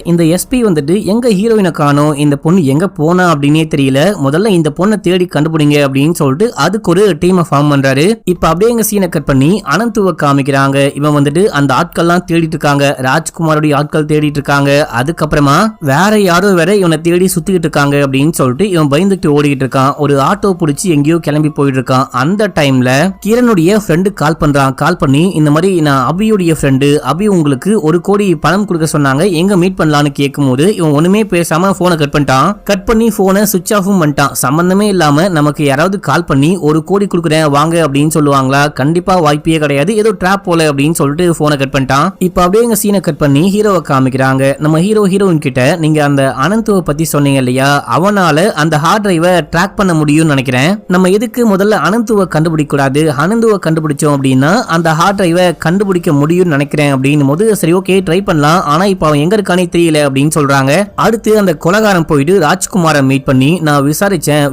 இந்த எஸ்பி வந்துட்டு எங்க ஹீரோயினை காணோம், இந்த பொண்ணு எங்க போனா அப்படின்னே தெரியல, முதல்ல இந்த பொண்ணை தேடி கண்டுபிடிங்க அப்படின்னு சொல்லிட்டு அதுக்கு ஒரு டீமை ஃபார்ம் பண்றாரு. இப்ப அப்படியே எங்க சீனை கட் பண்ணி அனந்துவை காமிக்கிறாங்க. இவன் வந்துட்டு அந்த ஆட்கள்லாம் தேடிட்டு இருக்காங்க, ராஜ்குமாரோட ஆட்கள் தேடிட்டு இருக்காங்க. அதுக்கப்புறமா வேற யாரோ வேற இவனை தேடி சுத்திக்கிட்டு இருக்காங்க அப்படின்னு சொல்லிட்டு இவன் பயந்துட்டு ஓடிக்கிட்டு இருக்கான். ஒரு ஆட்டோ பிடிச்சி எங்கேயோ கிளம்பி போயிட்டு இருக்கான். அந்த டைம்ல கிரணுடைய ஃப்ரெண்டு கால் பண்றான். கால் பண்ணி இந்த மாதிரி நான் அபியுடைய ஃப்ரெண்டு, அபி உங்களுக்கு 1 கோடி பணம் கொடுக்க சொன்னாங்க, எங்க மீட் பண்ணலான்னு கேட்கும்போது இவன் ஒண்ணுமே பேசாம போனை கட் பண்ணிட்டான். கட் பண்ணி போனை சுவிட்ச் ஆஃபும் பண்ணிட்டான். சம்பந்தமே இல்லாம நமக்கு யாராவது கால் பண்ணி 1 கோடி கொடுக்குறேன் வாங்க அப்படின்னு சொல்லுவாங்களா? கண்டிப்பா வாய்ப்பே கிடையாது, ஏதோ ட்ராப் போல அப்படின்னு சொல்லிட்டு போனை கட் பண்ணிட்டான். இப்ப அப்படியே எங்க சீனை கட் பண்ணி ஹீரோவை காமிக்கிறாங்க. நம்ம ஹீரோயின் கிட்ட நீங்க அந்த அனந்துவை பத்தி சொன்னீங்க இல்லையா, அவனால அந்த ஹார்ட் டிரைவை ட்ராக் பண்ண முடியும்னு நினைக்கிறேன். நம்ம எதுக்கு முதல்ல அனந்துவை கண்டுபிடிக்க கூடாது, அனந்துவை கண்டுபிடிச்சோம் அப்படின்னா அந்த ஹார்ட் டிரைவை கண்டுபிடிக்க முடியும்னு நினைக்கிறேன் அப்படின்னும் போது, சரி ஓகே ட்ரை பண்ணலாம், ஆனா இப்ப அவன் எங்க இருக்கானே தெரியல அப்படின்னு சொல்றாங்க. அடுத்து அந்த கொலகாரம் போயிட்டு ராஜ்குமாரை மீட் பண்ணி நான்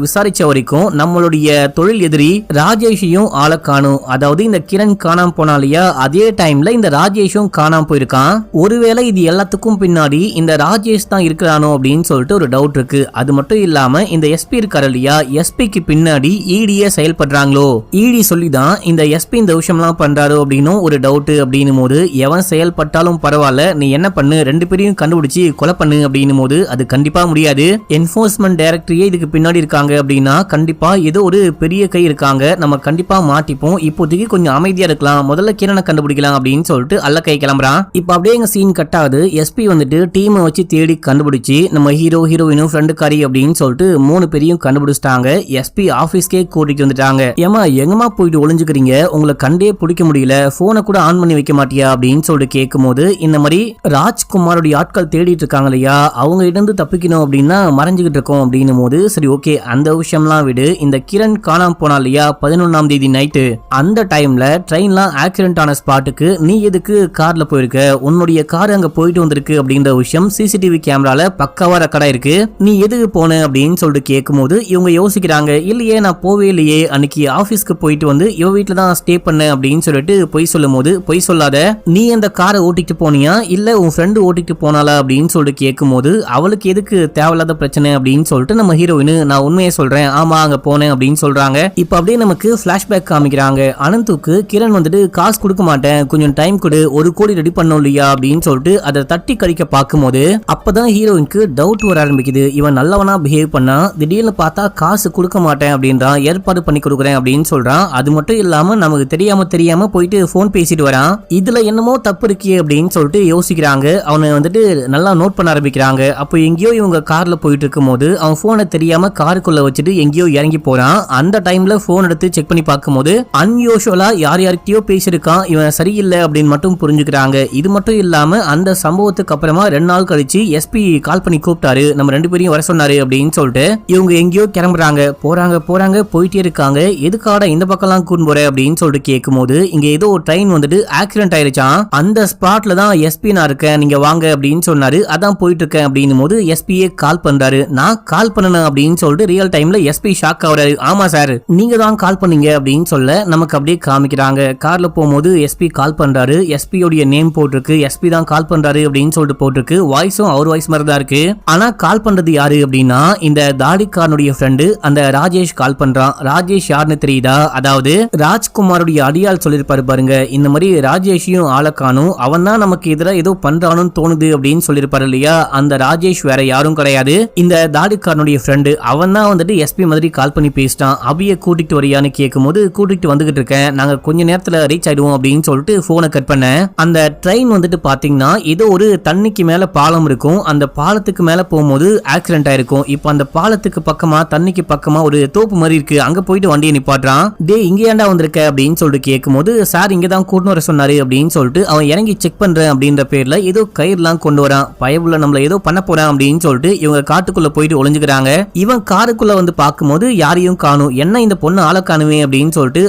விசாரிச்ச வரைக்கும் நம்மளுடைய தொழில் எதிரி ராஜேஷையும் ஆள காணும். அதாவது இந்த கிரண் காணாம போனாலியா அதே டைம்ல இந்த ராஜேஷும் காணாம போயிருக்கான். ஒருவேளை இது எல்லாத்துக்கும் பின்னாடி இந்த ராஜேஷ் தான் இருக்கிறானோ அப்படின்னு சொல்லிட்டு ஒரு டவுட் இருக்கு. அது மட்டும் இல்லாம இந்த எஸ்பி இருக்காரு இல்லையா, எஸ்பிக்கு பின்னாடி ஈடியே செயல்படுறாங்களோ, ஈடி சொல்லிதான் இந்த எஸ்பி இந்த விஷயம்லாம் பண்றாரோ அப்படின்னு ஒரு டவுட். அப்படின்னும் போது எவன் செயல்பட்டாலும் பரவாயில்ல, நீ என்ன பண்ணு, ரெண்டு பேரையும் கண்டுபிடிச்சு கொலை பண்ணு அப்படின்னும் போது அது கண்டிப்பா முடியாது. என்போர்ஸ்மெண்ட் டைரக்டரியே இதுக்கு பின்னாடி இருக்காங்க அப்படின்னா கண்டிப்பா ஏதோ ஒரு பெரிய கை இருக்காங்க, நம்ம கண்டிப்பா மாட்டிப்போம். இப்போதைக்கு கொஞ்சம் அமைதியா இருக்கலாம், முதல்ல கிரணை கண்டுபிடிக்கலாம் அப்படின்னு சொல்லிட்டு அல்ல கை கிளம்புறான். இப்ப அப்படியே எங்க சீன் கட் ஆகுது. எஸ்பி வந்துட்டு டீமை வச்சு தேடி கண்டுபிடிச்சு நம்ம ஹீரோயினும் ஃப்ரெண்டுக்காரி அப்படின்னு சொல்லிட்டு 3 பேரையும் கண்டுபிடிச்சிட்டாங்க. எஸ்பி ஆபீஸ்க்கே கூட்டிட்டு வந்துட்டாங்க. ஏமா எங்கமா போயிட்டு ஒளிஞ்சுக்கிறீங்க, உங்களை கண்டே பிடிக்க முடியல, போனை கூட ஆன் பண்ணி வைக்க மாட்டியா அப்படின்னு சொல்லிட்டு கேட்கும் போது இந்த மாதிரி ராஜ்குமாரோட ஆட்கள் தேடிட்டு இருக்காங்க இல்லையா, அவங்க இருந்து தப்பிக்கணும் அப்படின்னா மறைஞ்சுக்கிட்டு இருக்கோம் அப்படின்னும் போது சரி ஓகே அந்த விஷயம்லாம் விடு, இந்த கிரண் காணாம போனா இல்லையா 11ஆம் தேதி நைட்டு, அந்த டைம்ல ட்ரெயின்லாம் ஆக்சிடென்ட் ஆன ஸ்பாட்டுக்கு நீ எதுக்கு கார்ல போயிருக்க, உன்னுடைய கார் அங்க போயிட்டு வந்திருக்கு அப்படின்ற விஷயம் சிசிடிவி கேமரால பக்காவா ரெக்கார்டா இருக்கு, நீ எதுக்கு போன அப்படின்னு சொல்லிட்டு கேட்கும் போது இவங்க யோசிக்கிறாங்க, இல்லையே நான் போவே இல்லையே, அன்னைக்கு ஆபீஸ்க்கு போயிட்டு வந்து இவ வீட்டுல தான் ஸ்டே பண்ண அப்படின்னு சொல்லிட்டு பொய் சொல்லும் போது, பொய் சொல்லாத, நீ அந்த காரை ஓட்டிட்டு போனியா இல்ல உன் ஃப்ரெண்டு ஓட்டிட்டு போனாலா அப்படின்னு சொல்லிட்டு கேட்கும் போது அவளுக்கு எதுக்கு தேவையில்லாத பிரச்சனை அப்படின்னு சொல்லிட்டு நம்ம ஹீரோயின் நான் உண்மையை சொல்றேன், ஆமா அங்க போனேன் அப்படின்னு சொல்றாங்க. இப்ப அப்படியே நமக்கு பிளாஷ்பேக் காமிக்கிறாங்க. அனந்துக்கு கிரண் வந்துட்டு காசு கொடுக்க மாட்டேன், கொஞ்சம் டைம் கொடு, 1 கோடி ரெடி பண்ணோம் இல்லையா அப்படின்னு சொல்லிட்டு அதை தட்டி கழிக்க பார்க்கும்போது அப்பதான் ஹீரோயினுக்கு டவுட் வர ஆரம்பிக்குது. இவன் நல்லவனா பிஹேவ் பண்ணா திடீர்னு பார்த்தா காசு கொடுக்க மாட்டேன் அப்படின்றான், ஏற்பாடு பண்ணி கொடுக்குறேன் அப்படின்னு சொல்றான். அது மட்டும் இல்லாம நமக்கு தெரியாம போயிட்டு போன் பேசிட்டு வரான். இதுல என்னமோ தப்பு இருக்கே அப்படின்னு சொல்லிட்டு யோசிக்கிறாங்க. அவனை வந்துட்டு நல்லா நோட் பண்ண ஆரம்பிக்கிறாங்க. அப்போ எங்கேயோ இவங்க கார்ல போயிட்டு இருக்கும் போது அவன் போனை தெரியாம காருக்குள்ள வச்சுட்டு எங்கேயோ இறங்கி போறான். அந்த டைம்ல போன் எடுத்து செக் பண்ணி பார்க்கும்போது அன்யூஷுவலா யார்கிட்டயோ பேசியிருக்கான், இவன் சரியில்லை அப்படின்னு மட்டும் புரிஞ்சுக்கிறாங்க. இது மட்டும் இல்லாம அந்த சம்பவத்துக்கு அப்புறமா 2 நாள் கழிச்சு எஸ்பி கால் பண்ணி கூப்பிட்டாரு, நம்ம 2 பேரையும் வர சொன்னாரு அப்படின்னு சொல்லிட்டு இவங்க எங்கேயோ கிளம்புறாங்க. போறாங்க போயிட்டே இருக்காங்க. எதுக்காக இந்த பக்கம்லாம் கூட்டு போற அப்படின்னு சொல்லிட்டு கேட்கும் போது இங்க ஏதோ ஒரு ட்ரெயின் வந்துட்டு ஆக்சிடென்ட் ஆயிருச்சான், அந்த ஸ்பாட்ல தான் எஸ்பி நான் இருக்கேன், நீங்க வாங்க அப்படின்னு சொன்னாரு, அதான் போயிட்டு இருக்கேன் அப்படின்னும் போது எஸ்பியே கால் பண்றாரு. நான் கால் பண்ணணும் அப்படின்னு சொல்லிட்டு ரியல் டைம்ல எஸ்பி ஷாக் ஆகுறாரு. ஆமா சார் நீங்க தான் கால் பண்ணீங்க அப்படின்னு சொல்ல நமக்கு அப்படியே காமிக்கிறாங்க. கார்ல போகும்போது எஸ்பி கால் பண்றாரு, எஸ்பியோடைய நேம் போட்டிருக்கு, எஸ்பி தான் கால் பண்றாரு அப்படின்னு சொல்லிட்டு போட்டிருக்கு. வாய்ஸும் அவர் வாய்ஸ் மாதிரி தான் இருக்கு. ஆனா கால் பண்றது யாரு அப்படின்னா இந்த தாடிக்காரனுடைய ஃப்ரெண்டு அந்த ராஜேஷ் கால் பண்றான். ராஜேஷ் யாருன்னு தெரியுதா, அதாவது ராஜ்குமாருடைய அடியால் சொல்லிருப்பாரு பாருங்க, இந்த மாதிரி ராஜேஷையும் ஆள காணும், அவன் தான் நமக்கு எதிராக ஏதோ பண்றானு தோணுது அப்படின்னு சொல்லிருப்பாரு இல்லையா, அந்த ராஜேஷ் வேற யாரும் கிடையாது, இந்த தாடிக்காரனுடைய ஃப்ரெண்டு. அவன் தான் வந்துட்டு எஸ்பி மாதிரி கால் பண்ணி பேசிட்டான். அபிய கூட்டிட்டு வரியான்னு கேட்கும் போது கூட்டிட்டு வந்துகிட்டு இருக்கேன், நாங்க கொஞ்ச நேரத்துல ரீச் ஆயிடுவோம் அப்படின்னு சொல்லிட்டு போனை கட் பண்ண. அந்த ட்ரெயின் வந்துட்டு பாத்தீங்கன்னா ஏதோ ஒரு தண்ணிக்கு மேல பாலம் இருக்கும், அந்த பாலத்துக்கு மேல போகும்போது ஆக்சிடென்ட் ஆயிருக்கும். இப்போ அந்த பாலத்துக்கு பக்கமா தண்ணிக்கு பக்கமா ஒரு தோப்பு மாதிரி இருக்கு, அங்க போயிட்டு வண்டியை நிப்பாட்டுறான். டே இங்க ஏன்டா வந்திருக்க அப்படின்னு சொல்லிட்டு கேட்கும் போது சார் இங்கதான் கூட்டு வர சொன்னாரு அப்படின்னு சொல்லிட்டு அவன் இறங்கி செக் பண்றேன் அப்படின்ற பேர்ல ஏதோ கயிறுலாம் கொண்டு வரான். பயவுள்ள நம்மள ஏதோ பண்ண போறான் அப்படின்னு சொல்லிட்டு இவங்க காட்டுக்குள்ள போயிட்டு ஒளிஞ்சுக்கிறாங்க. இவன் காருக்குள்ள வந்து பார்க்கும்போது யாரையும் காணும், என்ன இந்த பொண்ணு ஆள காணுமே அப்படின்னு சொல்லிட்டு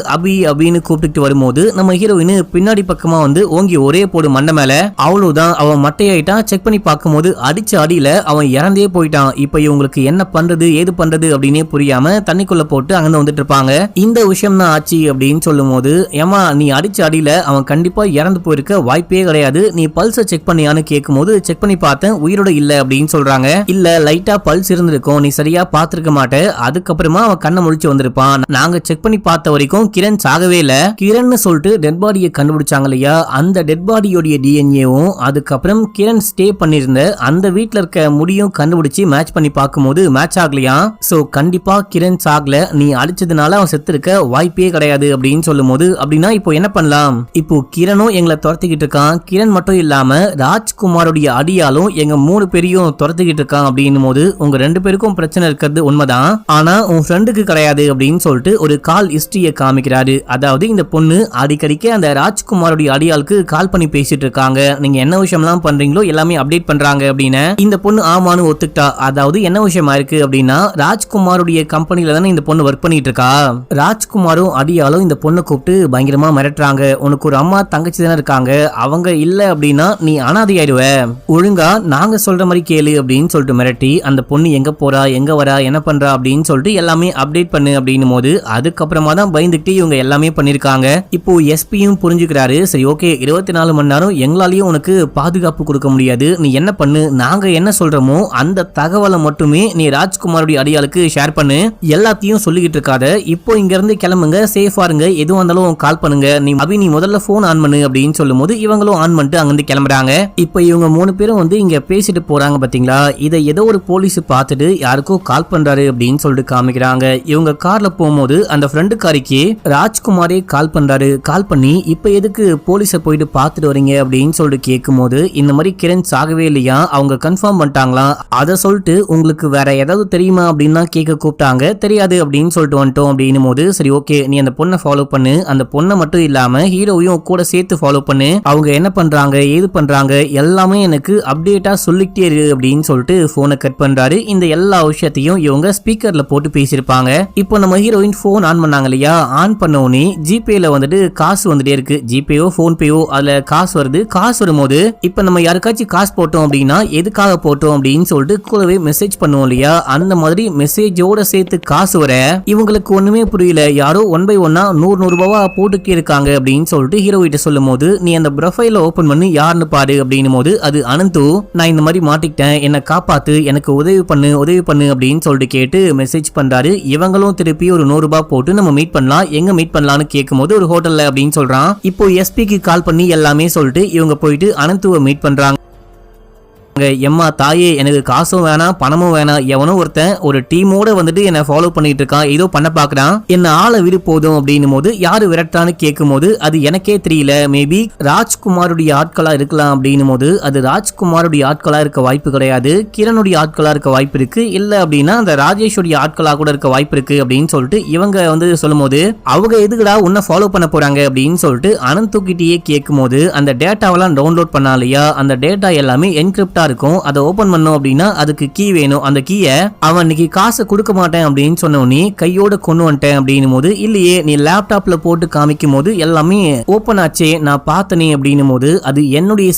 அபின்னு கூப்பிட்டு வரும்போது நம்ம ஹீரோயின் பின்னாடி பக்கமா வந்து ஓங்கி ஒரே போடு மண்டை மேல. அவ்வளவுதான், அவன் மட்டையாயிட்டான். செக் பண்ணி பார்க்கும்போது அடிச்ச அடியில அவன் இறந்தே போயிட்டான். இப்ப இவங்களுக்கு என்ன பண்றது ஏது பண்றது அப்படின்னே புரியாம தண்ணிக்குள்ள போட்டு அங்க வந்துட்டு இருப்பாங்க. இந்த விஷயம் தான் ஆச்சு அப்படின்னு சொல்லும் போது, ஏமா நீ அடிச்ச அடியில அவன் கண்டிப்பா இறந்து போயிருக்க வாய்ப்பே கிடையாது, நீ பல்ஸை செக் பண்ணியான்னு கேட்கும் போது செக் பண்ணி பார்த்தேன் உயிரோட இல்ல அப்படின்னு சொல்றாங்க. இல்ல லைட்டா பல்ஸ் இருந்திருக்கும், நீ சரியா பாத்துருக்க மாட்ட, அதுக்கப்புறமா அவன் கண்ணை முழிச்சு வந்திருப்பான், நாங்க செக் பண்ணி பார்த்த வரைக்கும் கிரண் சாகவே இல்ல. கிரண்னு சொல்லிட்டு டெட் பாடியை கண்டுபிடிச்சாங்க இல்லையா, அந்த டெட் பாடியோடைய டிஎன்ஏவும் அதுக்கப்புறம் கிரண் ஸ்டே பண்ணிருந்த அந்த வீட்டுல இருக்க முடியும் கண்டுபிடிச்சு மேட்ச் பண்ணி பார்க்கும்போது மேட்ச் ஆகலையா. சோ கண்டிப்பா கிரண் சாகல, நீ அடிச்சதுனால அவன் செத்து இருக்க வாய்ப்பே கிடையாது அப்படின்னு சொல்லும் போது, அப்படின்னா இப்போ என்ன பண்ணலாம், இப்போ கிரணும் எங்களை துரத்திக்கிட்டு இருக்கான், கிரண் மட்டும் இல்லாம ராஜ்குமாரோடைய அடியாலும் எங்க 3 பேரையும் துரத்திக்கிட்டு இருக்கான் அப்படின்னும் போது உங்க 2 பேருக்கும் பிரச்சனை இருக்கிறது உண்மைதான், ஆனா உன் ஃப்ரெண்டுக்கு கிடையாது அப்படின்னு சொல்லிட்டு ஒரு கால் ஹிஸ்டரிய காமிக்கிறாரு. அதாவது இந்த பொண்ணு அடிக்கடிக்க அந்த ராஜ்குமாரோடைய அடியாளுக்கு கால் பண்ணி பேசிட்டு இருக்காங்க, நீங்க என்ன விஷயம்லாம் பண்றீங்களோ எல்லாமே அப்டேட் பண்றாங்க அப்படின்னு. இந்த பொண்ணு ஆமான்னு ஒத்துக்கிட்டா. அதாவது என்ன விஷயமா இருக்கு அப்படின்னா ராஜ்குமாரோடைய கம்பெனில தானே இந்த பொண்ணு ஒர்க் பண்ணிட்டு இருக்கா. ராஜ்குமாரும் அடியாலும் இந்த பொண்ணை கூப்பிட்டு பயங்கரமா மிரட்டுறாங்க, உனக்கு ஒரு அம்மா தங்கச்சி தானே இருக்காங்க, அவங்க இல்ல அப்படின்னா நீ அனாதை ஆயிடுவ, ஒழுங்கா நாங்க சொல்ற மாதிரி கேளு அப்படின்னு சொல்லிட்டு மிரட்டி அந்த பொண்ணு எங்க போறா எங்க வரா என்ன பண்றா அப்படின்னு சொல்லிட்டு எல்லாமே அப்டேட் பண்ணு அப்படின்னும் போது அதுக்கப்புறமா தான் பயந்துட்டு இவங்க எல்லாமே பண்ணிருக்காங்க. இப்போ எஸ்பியும் புரிஞ்சுக்கிறாரு. சரி ஓகே 24 மணி நேரம் எங்களாலேயும் உனக்கு பாதுகாப்பு கொடுக்க முடியாது, நீ என்ன பண்ணு நாங்க என்ன சொல்றோமோ அந்த தகவலை மட்டுமே நீ ராஜ்குமாரோட அடியாளுக்கு ஷேர் பண்ணு, எல்லாத்தையும் சொல்லிக்கிட்டு இருக்காத, இப்போ இங்க இருந்து கிளம்புங்க, சேஃபா இருங்க, எதுவும் வந்தாலும் கால் பண்ணுங்க, நீ முதல்ல போன் ஆன் பண்ணு அப்படின்னு சொல்லும் போது இவங்களும் ஆன் பண்ணிட்டு அங்கிருந்து கிளம்புறாங்க. இப்போ இவங்க 3 பேரும் வந்து இங்க பேசிட்டு போறாங்க பாத்தீங்களா, இதை ஏதோ ஒரு போலீஸ் பார்த்துட்டு யாருக்கோ கால் பண்றாரு அப்படின்னு சொல்லிட்டு காமிக்கிறாங்க. இவங்க கார்ல போகும்போது அந்த ஃப்ரெண்டு காரிக்கு ராஜ்குமாரே கால் பண்றாரு. கால் பண்ணி இப்ப எதுக்கு போலீஸை போயிட்டு பார்த்துட்டு வரீங்க அப்படின்னு சொல்லிட்டு கேட்கும் போது இந்த மாதிரி கிரண் சாகவே இல்லையா, அவங்க கன்ஃபார்ம் பண்ணிட்டாங்களா, அதை சொல்லிட்டு உங்களுக்கு வேற ஏதாவது தெரியுமா அப்படின்னு தான் கேட்க கூப்பிட்டாங்க. தெரியாது அப்படின்னு சொல்லிட்டு வந்துட்டோம் அப்படின்னும் போது சரி ஓகே நீ அந்த பொண்ணை ஃபாலோ பண்ணு, அந்த பொண்ணை மட்டும் இல்லாம ஹீரோவையும் கூட சேர்த்து ஃபாலோ பண்ணு, அவங்க என்ன பண்றாங்க ஏது பண்றாங்க எல்லாமே எனக்கு அப்டேட்டா சொல்லிக்கிட்டே இரு அப்படின்னு சொல்லிட்டு போனை கட் பண்றாரு. இந்த எல்லா விஷயத்தையும் இவங்க ஸ்பீக்கர்ல போட்டு பேசியிருப்பாங்க. இப்போ நம்ம ஹீரோயின் போன் ஆன் பண்ணாங்க இல்லையா, ஆன் பண்ண உடனே ஜிபேல வந்துட்டு காசு வந்துட்டே இருக்கு, ஜிபேயோ போன் பேயோ அதுல காசு வருது. காசு வரும்போது இப்ப நம்ம யாருக்காச்சும் காசு போட்டோம் அப்படின்னா எதுக்காக போட்டோம் அப்படின்னு சொல்லிட்டு கூடவே மெசேஜ் பண்ணுவோம் இல்லையா, அந்த மாதிரி மெசேஜோட சேர்த்து காசு வர இவங்களுக்கு ஒண்ணுமே புரியல. யாரோ 1 by 1 100 ரூபாவா போட்டுக்கே இருக்காங்க அப்படின்னு சொல்லிட்டு ஹீரோ கிட்ட சொல்லும் போது நீ அந்த ப்ரொஃபைல ஓபன் பண்ணி யாருன்னு பாரு அப்படின்னும் போது அது அனந்து, நான் இந்த மாதிரி மாட்டிக்கிட்டேன், என்ன காப்பாத்து, எனக்கு உதவி பண்ணு அப்படின்னு சொல்லிட்டு கேட்டு மெசேஜ் பண்றாரு. இவங்களும் திருப்பி ஒரு 100 ரூபாய் போட்டு நம்ம மீட் பண்ணலாம், எங்க மீட் பண்ணலாம்னு கேட்கும் போது ஒரு ஹோட்டல்ல அப்படின்னு சொல்றான். இப்போ எஸ்பிக்கு கால் பண்ணி எல்லாமே சொல்லிட்டு இவங்க போயிட்டு அனந்துவை மீட் பண்றாங்க. எம்மா தாயே எனக்கு காசும் வேணாம் பணமும் வேணாம், எவனோ ஒருத்தன் ஒரு டீமோட வந்துட்டு என்ன ஃபாலோ பண்ணிட்டு இருக்கான், ஏதோ பண்ண பாக்குறான், என்ன ஆளை விடு போதும் அப்படின்னும் போது யாரு விரட்டான்னு கேட்கும் போது அது எனக்கே தெரியல, மேபி ராஜ்குமாருடைய ஆட்களா இருக்கலாம் அப்படின்னும் போது அது ராஜ்குமாருடைய ஆட்களா இருக்க வாய்ப்பு கிடையாது, கிரணுடைய ஆட்களா இருக்க வாய்ப்பு இருக்கு, இல்ல அப்படின்னா அந்த ராஜேஷுடைய ஆட்களா கூட இருக்க வாய்ப்பு இருக்கு அப்படின்னு சொல்லிட்டு இவங்க வந்து சொல்லும் போது அவங்க எதுக்குடா உன்னை ஃபாலோ பண்ண போறாங்க அப்படின்னு சொல்லிட்டு அனந்த் தூக்கிட்டே கேட்கும் போது அந்த டேட்டாவெல்லாம் டவுன்லோட் பண்ணா இல்லையா, அந்த டேட்டா எல்லாமே என்கிரிப்டா இருக்கும், அதை ஓபன் பண்ணோம் அப்படின்னா அதுக்கு கீ வேணும், அந்த கீயை அவன் இன்னைக்கு காசை கொடுக்க மாட்டேன் அப்படின்னு சொன்னோன்னே கையோட கொண்டு வந்துட்டேன் அப்படின்னும் போது இல்லையே நீ லேப்டாப்ல போட்டு காமிக்கும் போது எல்லாமே ஓபன் ஆச்சே நான் பார்த்தனே அப்படின்னும் போது அது என்னுடைய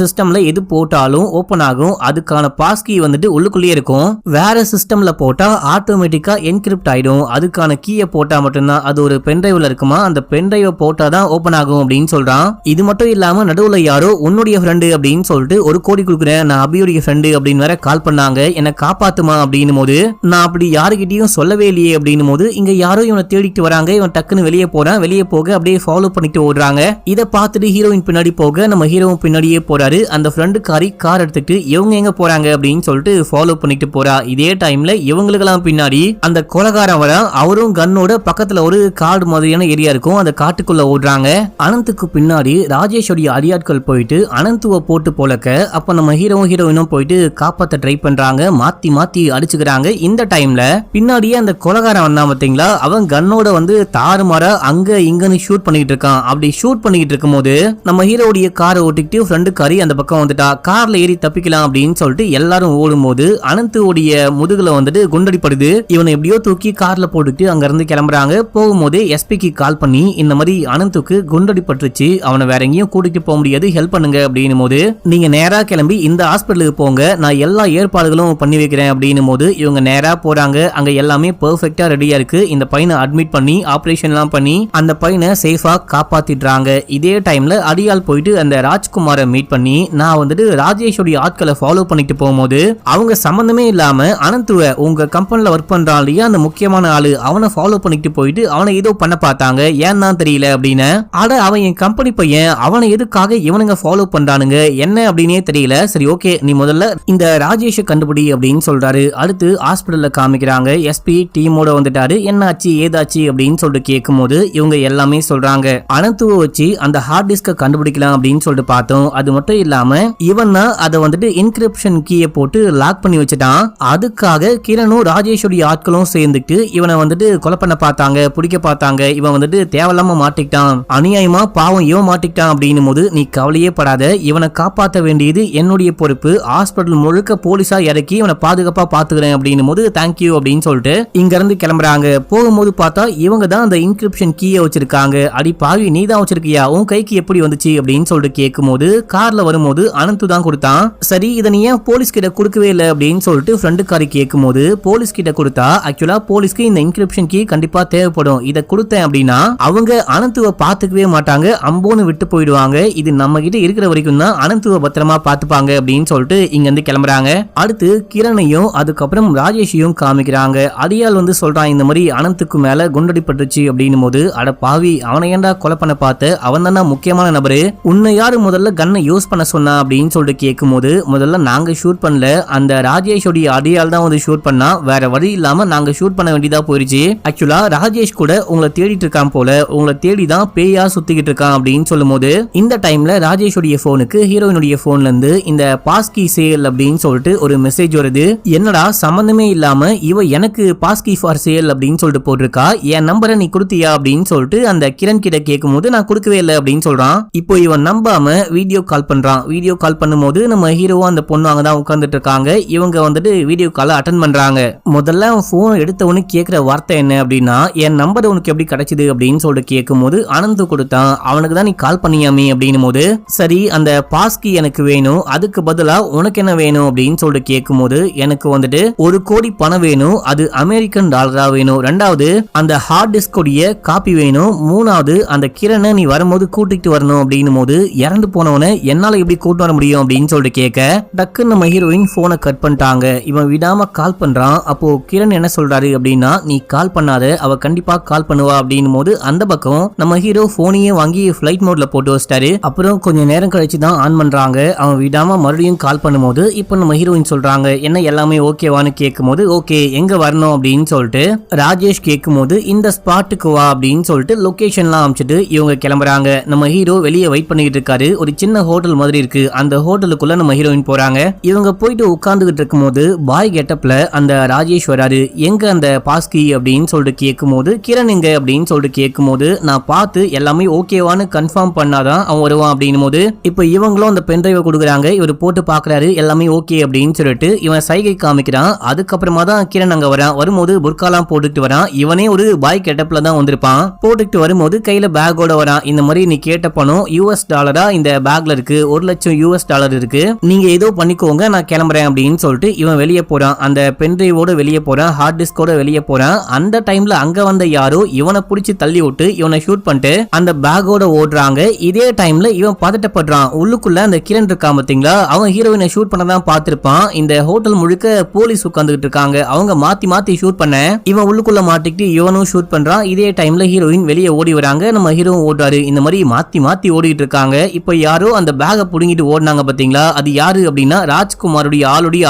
சிஸ்டம்ல எது போட்டாலும் ஓபன் ஆகும், அதுக்கான பாஸ் கீ வந்துட்டு உள்ளுக்குள்ளேயே இருக்கும், வேற சிஸ்டம்ல போட்டா ஆட்டோமேட்டிக்கா என்கிரிப்ட் ஆயிடும், அதுக்கான கீயை போட்டா மட்டும்தான், அது ஒரு பென்டிரைவ்ல இருக்குமா, அந்த பென்டிரைவ் போட்டாதான் ஓபன் ஆகும் அப்படின்னு சொல்றான். இது மட்டும் இல்லாம நடுவுல யாரோ உன்னுடைய ஃப்ரெண்டு அப்படின்னு சொல்லிட்டு ஒரு கோடி கொடுக்குறேன், நான் அபியோடைய ஃப்ரெண்டு அப்படின்னு வேற கால் பண்ணாங்க, என்ன காப்பாத்துமா அப்படின்னும் போது நான் அப்படி யாருகிட்டயும் சொல்லவே இல்லையே அப்படின்னும் போது இங்க யாரோ இவனை தேடிட்டு வராங்க, இவன் டக்குன்னு வெளியே போறான், வெளியே போக அப்படியே ஃபாலோ பண்ணிட்டு ஓடுறாங்க. இதை பார்த்துட்டு ஹீரோயின் பின்னாடி போக நம்ம ஹீரோவும் பின்னாடியே போறாரு. அந்த ஃப்ரெண்டு கார் எடுத்துட்டு இவங்க எங்க போறாங்க அப்படின்னு சொல்லிட்டு ஃபாலோ பண்ணிட்டு போறா. இதே டைம்ல இவங்களுக்கெல்லாம் பின்னாடி அந்த கொலகாரம் வர, அவரும் கன்னோட பக்கத்துல ஒரு காடு மாதிரியான ஏரியா இருக்கும், அந்த காட்டுக்குள்ள ஓடுறாங்க. அனந்துக்கு பின்னாடி ராஜேஷோடைய அடியாட்கள் போயிட்டு அனந்துவை போட்டு போலக்க, அப்ப நம்ம ஹீரோயினும் போயிட்டு காப்பாத்த ட்ரை பண்றாங்க, மாத்தி அடிச்சுக்கிறாங்க. இந்த டைம்ல பின்னாடியே அந்த கொலகாரம் வந்தான் பாத்தீங்களா, அவன் கன்னோட வந்து தாறுமாறா அங்க இங்கன்னு ஷூட் பண்ணிட்டு இருக்கான். அப்படி ஷூட் பண்ணிட்டு இருக்கும் போது நம்ம ஹீரோடைய காரை ஓட்டிக்கிட்டு ஃப்ரெண்டு காரி அந்த பக்கம் வந்துட்டா, கார்ல ஏறி தப்பிக்கலாம் அப்படின்னு சொல்லிட்டு எல்லாரும் ஓடும் போது அனந்துடைய முதுகுல வந்துட்டு குண்டடிப்படுது, இவனை எப்படியோ தூக்கி கார்ல போட்டுட்டு அங்க இருந்து கிளம்புறாங்க. போகும்போது எஸ்பிக்கு கால் பண்ணி இந்த மாதிரி அனந்துக்கு குண்டடிப்பட்டுருச்சு, அவனை வேற எங்கேயும் கூட்டிட்டு போக முடியாது, ஹெல்ப் பண்ணுங்க அப்படின்னும் போது நீங்க நேரா கிளம்பி இந்த ஹாஸ்பிட்டலுக்கு போங்க, நான் எல்லா ஏற்பாடுகளும் பண்ணி வைக்கிறேன் அப்படின்னும் போது இவங்க நேரா போறாங்க. அங்க எல்லாமே பெர்ஃபெக்ட்டா ரெடியா இருக்கு, இந்த பையனை அட்மிட் பண்ணி ஆபரேஷன் எல்லாம் பண்ணி அந்த பையனை சேஃபா காப்பாத்திடுறாங்க. இதே டைம்ல அடியால் போயிட்டு அந்த ராஜ்குமாரை மீட் பண்ணி நான் வந்துட்டு ராஜேஷோடைய ஆட்களை ஃபாலோ பண்ணிட்டு போகும்போது அவங்க சம்பந்தமே இல்லாம அனந்துவ உங்க கம்பெனில ஒர்க் பண்றான் இல்லையா அந்த முக்கியமான ஆளு, அவனை ஃபாலோ பண்ணிட்டு போயிட்டு அவனை ஏதோ பண்ண பார்த்தாங்க, ஏன்னா தெரியல அப்படின்னு. அட அவன் என் கம்பெனி பையன், அவனை எதுக்காக இவனுங்க ஃபாலோ பண்றானுங்க என்ன அப்படின்னே தெரியல. சரி ஓகே நீ முதல்ல இந்த ராஜேஷை கண்டுபிடி அப்படின்னு சொல்றாரு. அடுத்து ஹாஸ்பிடல்ல காமிக்கிறாங்க, எஸ்பி டீமோட வந்துட்டாரு, என்னாச்சு ஏதாச்சு அப்படின்னு சொல்லிட்டு கேட்கும் போது இவங்க எல்லாமே சொல்றாங்க. அனந்துவை வச்சு அந்த ஹார்ட் டிஸ்க கண்டுபிடிக்கலாம் அப்படின்னு சொல்லிட்டு பார்த்தோம், அது மட்டும் இல்லாம இவன் அதை வந்துட்டு இன்கிரிப்ஷன் கீயை போட்டு லாக் பண்ணி வச்சுட்டான், அதுக்காக கிரணும் ராஜேஷோடைய ஆட்களும் சேர்ந்துட்டு இவனை வந்துட்டு கொலை பண்ண பார்த்தாங்க, பிடிக்க பார்த்தாங்க, இவன் வந்துட்டு தேவையில்லாம மாட்டிக்கிட்டான், அநியாயமா பாவம் இவன் மாட்டிக்கிட்டான் அப்படின்னும் போது நீ கவலையே படாத, இவனை காப்பாற்ற வேண்டியது என்னுடைய பொறுப்பு, ஹாஸ்பிட்டல் முழுக்க போலீஸா இறக்கி இவனை பாதுகாப்பா பாத்துக்கிறேன் அப்படின்னும் போது தேங்க்யூ அப்படின்னு சொல்லிட்டு இங்க இருந்து கிளம்புறாங்க. போகும்போது பார்த்தா இவங்க தான் அந்த இன்கிரிப்ஷன் கீயை வச்சிருக்காங்க. அடி பாவி நீ தான் வச்சிருக்கியா, உன் கைக்கு எப்படி வந்துச்சு அப்படின்னு சொல்லிட்டு கேட்கும்போது கார்ல வரும்போது அனந்து தான் கொடுத்தான். சரி இதை நீ ஏன் போலீஸ் கிட்ட கொடுக்கவே இல்லை அப்படின்னு சொல்லிட்டு ஃப்ரெண்டுக்காரி கேட்கும்போது போலீஸ் கிட்ட கொடுத்தா ஆக்சுவலா போலீஸ்க்கு இந்த இன்கிரிப்ஷன் கீ கண்டிப்பா தேவைப்படும், இதை கொடுத்தேன் அப்படின்னா அவங்க அனந்துவை பாத்துக்கவே மாட்டாங்க, அம்போன்னு விட்டு போயிடுவாங்க. இது நம்ம கிட்ட இருக்கிற வரைக்கும் தான் அனந்துவை பத்திரமா பாத்துப்பாங்க அப்படின்னு சொல்லிட்டு இங்க இருந்து கிளம்புறாங்க. அடுத்து கிரணையும் அதுக்கப்புறம் ராஜேஷையும் காமிக்கிறாங்க. அடியால் வந்து சொல்றான் இந்த மாதிரி அனந்துக்கு மேல குண்டடிப்பட்டுச்சு அப்படின்னும் போது அட பாவி அவனை ஏன்டா கொலை பண்ண பார்த்த, அவன் தானே முக்கியமான நபரு, உன்னை யாரு முதல்ல கன்னை யூஸ் பண்ண சொன்னா அப்படின்னு சொல்லிட்டு கேட்கும் போது முதல்ல நாங்க ஷூட் பண்ணல, அந்த ராஜேஷோடைய அடியால் தான் வந்து ஷூட் பண்ணா, வேற வழி இல்லாம நாங்க ஷூட் பண்ண வேண்டியதா போயிருச்சு. ஆக்சுவலா ராஜேஷ் கூட உங்களை தேடிட்டு இருக்கான் போல, உங்களை தேடி தான் பேயா சுத்திக்கிட்டு இருக்கான் அப்படின்னு சொல்லும் போது இந்த டைம்ல ராஜேஷோடைய போனுக்கு ஹீரோயினுடைய போன்ல இருந்து இந்த பாஸ்கி சேல் அப்படின்னு சொல்லிட்டு ஒரு மெசேஜ் வருது. என்னடா சம்பந்தமே இல்லாம இவ எனக்கு பாஸ்கி ஃபார் சேல் அப்படின்னு சொல்லிட்டு போட்டிருக்கா, என் நம்பரை நீ கொடுத்தியா அப்படின்னு சொல்லிட்டு அந்த கிரண் கிட்ட கேட்கும் போது நான் கொடுக்கவே இல்லை அப்படின்னு சொல்றான். இப்போ இவன் நம்பாம வீடியோ கால் பண்றான். வீடியோ கால் பண்ணும்போது நம்ம ஹீரோவா அந்த பொண்ணு அங்கதான் உட்கார்ந்துட்டு இருக்காங்க. இவங்க வந்துட்டு வீடியோ கால அட்டன் பண்றாங்க. முதல்ல போன் எடுத்தவனு கேட்கிற வார்த்தை என்ன அப்படின்னா என் நம்பர் உனக்கு எப்படி கிடைச்சது அப்படின்னு சொல்லிட்டு கேட்கும் போது அனந்து கொடுத்தான், அவனுக்கு தான் நீ கால் பண்ணியாமே அப்படின்னும் போது சரி அந்த பாஸ்கி எனக்கு வேணும், அதுக்கு பதிலா உனக்கு என்ன வேணும் அப்படின்னு சொல்லிட்டு கேட்கும் போது எனக்கு வந்துட்டு 1 கோடி பணம் வேணும், அது அமெரிக்கன் டாலரா வேணும், ரெண்டாவது அந்த ஹார்ட் டிஸ்க் உடைய காப்பி வேணும், மூணாவது அந்த கிரணை நீ வரும்போது கூட்டிட்டு வரணும் அப்படின்னும் போது இறந்து போனவனை என்னால எப்படி கூட்டு வர முடியும் அப்படின்னு சொல்லிட்டு கேட்க டக்குன்னு நம்ம ஹீரோயின் போனை கட் பண்ணிட்டாங்க. இவன் விடாம கால் பண்றான். அப்போ கிரண் என்ன சொல்றாரு அப்படின்னா நீ கால் பண்ணாத, அவ கண்டிப்பா கால் பண்ணுவா அப்படின்னும் போது அந்த பக்கம் நம்ம ஹீரோ போனையே வாங்கி ஃபிளைட் மோட்ல போட்டு வச்சிட்டாரு. அப்புறம் கொஞ்சம் நேரம் கழிச்சு தான் ஆன் பண்றாங்க. அவன் விடாம மறுபடியும் கால் பண்ணும்போது இப்போ நம்ம ஹீரோயின் சொல்றாங்க என்ன எல்லாமே ஓகேவான்னு கேட்கும் போது ஓகே எங்க வரணும் அப்படின்னு சொல்லிட்டு ராஜேஷ் கேட்கும் போது இந்த ஸ்பாட்டுக்கு வா அப்படின்னு சொல்லிட்டு லொகேஷன்லாம் அமைச்சிட்டு இவங்க கிளம்புறாங்க. நம்ம ஹீரோ வெளியே வெயிட் பண்ணிட்டு இருக்காரு. ஒரு சின்ன ஹோட்டல் மாதிரி இருக்கு, அந்த ஹோட்டலுக்குள்ள நம்ம ஹீரோயின் போறாங்க. இவங்க போயிட்டு உட்கார்ந்துகிட்டு இருக்கும் போது பாய் கெட்டப்ல அந்த ராஜேஷ் வராரு. எங்க அந்த பாஸ்கி அப்படின்னு சொல்லிட்டு கேட்கும் போது கிரண் எங்க அப்படின்னு சொல்லிட்டு கேட்கும் போது நான் பார்த்து எல்லாமே ஓகேவான்னு கன்ஃபார்ம் பண்ணாதான் அவன் வருவான் அப்படின்னும் போது இப்போ இவங்களும் அந்த பென்ட்ரைவை கொடுக்குறாங்க. இவர் போட்டு பாக்குறாரு எல்லாமே ஓகே அப்படின்னு சொல்லிட்டு இவன் சைகை காமிக்கிறான். அதுக்கப்புறமா தான் கிரண் அங்க வரான். வரும்போது புர்காலாம் போட்டுட்டு வரான். இவனே ஒரு பாய் கெட்டப்ல தான் வந்திருப்பான். போட்டுட்டு வரும்போது கையில பேக்கோட வரான். இந்த மாதிரி நீ கேட்ட பணம் US டாலரா இந்த பேக்ல இருக்கு, 1 லட்சம் US டாலர் இருக்கு, நீங்க ஏதோ பண்ணிக்கோங்க நான் கிளம்புறேன் அப்படின்னு சொல்லிட்டு இவன் வெளியே போறான். அந்த பென்ட்ரைவோட வெளியே போறான், ஹார்ட் டிஸ்கோட வெளியே போறான். அந்த டைம்ல அங்க வந்த யாரோ இவனை பிடிச்சி தள்ளி விட்டு இவனை ஷூட் பண்ணிட்டு அந்த பேக்கோட ஓடுறாங்க. இதே டைம்ல இவன் பதட்டப்படுறான். உள்ளுக்குள்ள அந்த கிரண் இருக்கான் பாத்தீங்களா, அவன் ஹீரோயினை ஷூட் பண்ணதான் பார்த்திருப்பான். இந்த ஹோட்டல் முழுக்க போலீஸ் உட்கார்ந்துட்டு இருக்காங்க. அவங்க மாத்தி மாத்தி ஷூட் பண்ண இவன் உள்ளுக்குள்ள மாட்டிக்கிட்டு இவனும் ஷூட் பண்றான். இதே டைம்ல ஹீரோயின் வெளியே ஓடி வராங்க. நம்ம ஹீரோ ஓடுறாரு. இந்த மாதிரி மாத்தி மாத்தி ஓடிட்டு இருக்காங்க. இப்ப யாரோ அந்த பேக புடுங்கிட்டு ஓடினாங்க பாத்தீங்களா, அது யாரு அப்படின்னா ராஜ்குமாருடைய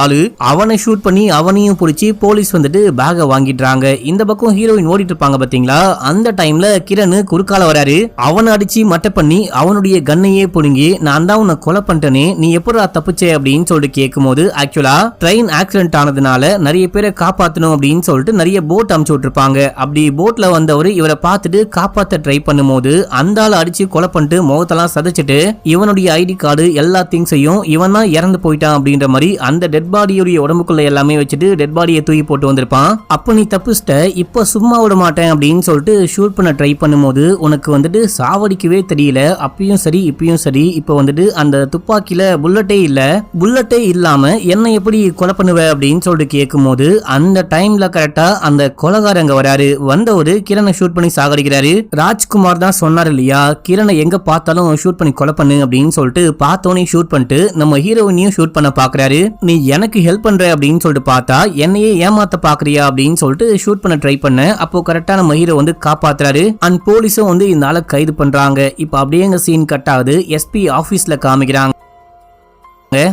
ஆளு. அவனை ஷூட் பண்ணி அவனையும் பிடிச்சி போலீஸ் வந்துட்டு பேக வாங்கிடுறாங்க. இந்த பக்கம் ஹீரோயின் ஓடிட்டு இருப்பாங்க பாத்தீங்களா, அந்த டைம்ல கிரண் குறுக்கால வராரு. அவனை அடிச்சு மட்டை பண்ணி அவனுடைய கண்ணையே புடுங்கி நான் தான் உன்னை கொலை பண்ணிட்டேனே நீ எப்படா தப்பிச்சே அப்படின்னு சொல்லிட்டு கேட்கும் போது ஆக்சுவலா ட்ரெயின் ஆக்சிடென்ட் ஆனதுனால நிறைய பேரை காப்பாத்தணும் அப்படின்னு சொல்லிட்டு நிறைய போட் அமுச்சு விட்டுருப்பாங்க. அப்படி போட்ல வந்தவர் இவரை பார்த்துட்டு காப்பாத்த ட்ரை பண்ணும் போது அந்த ஆள் அடிச்சு கொலை பண்ணிட்டு முகத்தெல்லாம் சதைச்சிட்டு இவனுடைய ஐடி கார்டு எல்லா திங்ஸையும் இவன் தான் இறந்து போயிட்டான் அப்படின்ற மாதிரி அந்த டெட் பாடியுடைய உடம்புக்குள்ள எல்லாமே வச்சுட்டு டெட் பாடியை தூக்கி போட்டு வந்திருப்பான். அப்ப நீ தப்பிச்சிட்ட, இப்ப சும்மா விட மாட்டேன் அப்படின்னு சொல்லிட்டு ஷூட் பண்ண ட்ரை பண்ணும்போது உனக்கு வந்துட்டு சாவடிக்கவே தெரியல, அப்பயும் சரி இப்பயும் சரி, இப்ப வந்துட்டு அந்த துப்பாக்கில புல்லட்டே இல்லாம என்ன எப்படி கொலை பண்ணுவ அப்படின்னு சொல்லிட்டு கேட்கும் போது அந்த டைம்ல கரெக்டா அந்த கொலைகாரங்க வராரு. வந்தவரு கிரணை ஷூட் பண்ணி சாகடிக்கிறாரு. ராஜ்குமார் தான் சொன்னார் இல்லையா கிரணை எங்க பார்த்தாலும் ஷூட் பண்ணி கொலை பண்ணு அப்படின்னு சொல்லிட்டு பார்த்தோன்னே ஷூட் பண்ணிட்டு நம்ம ஹீரோயினையும் ஷூட் பண்ண பாக்குறாரு. நீ எனக்கு ஹெல்ப் பண்ற அப்படின்னு சொல்லிட்டு பார்த்தா என்னையே ஏமாத்த பாக்குறியா அப்படின்னு சொல்லிட்டு ஷூட் பண்ண ட்ரை பண்ண அப்போ கரெக்டா நம்ம ஹீரோ வந்து காப்பாத்துறாரு. அண்ட் போலீஸும் வந்து இந்த ஆளை கைது பண்றாங்க. இப்ப அப்படியே சீன் கட் ஆகுது. SP ஆபீஸ்ல காமிக்கிறாங்க.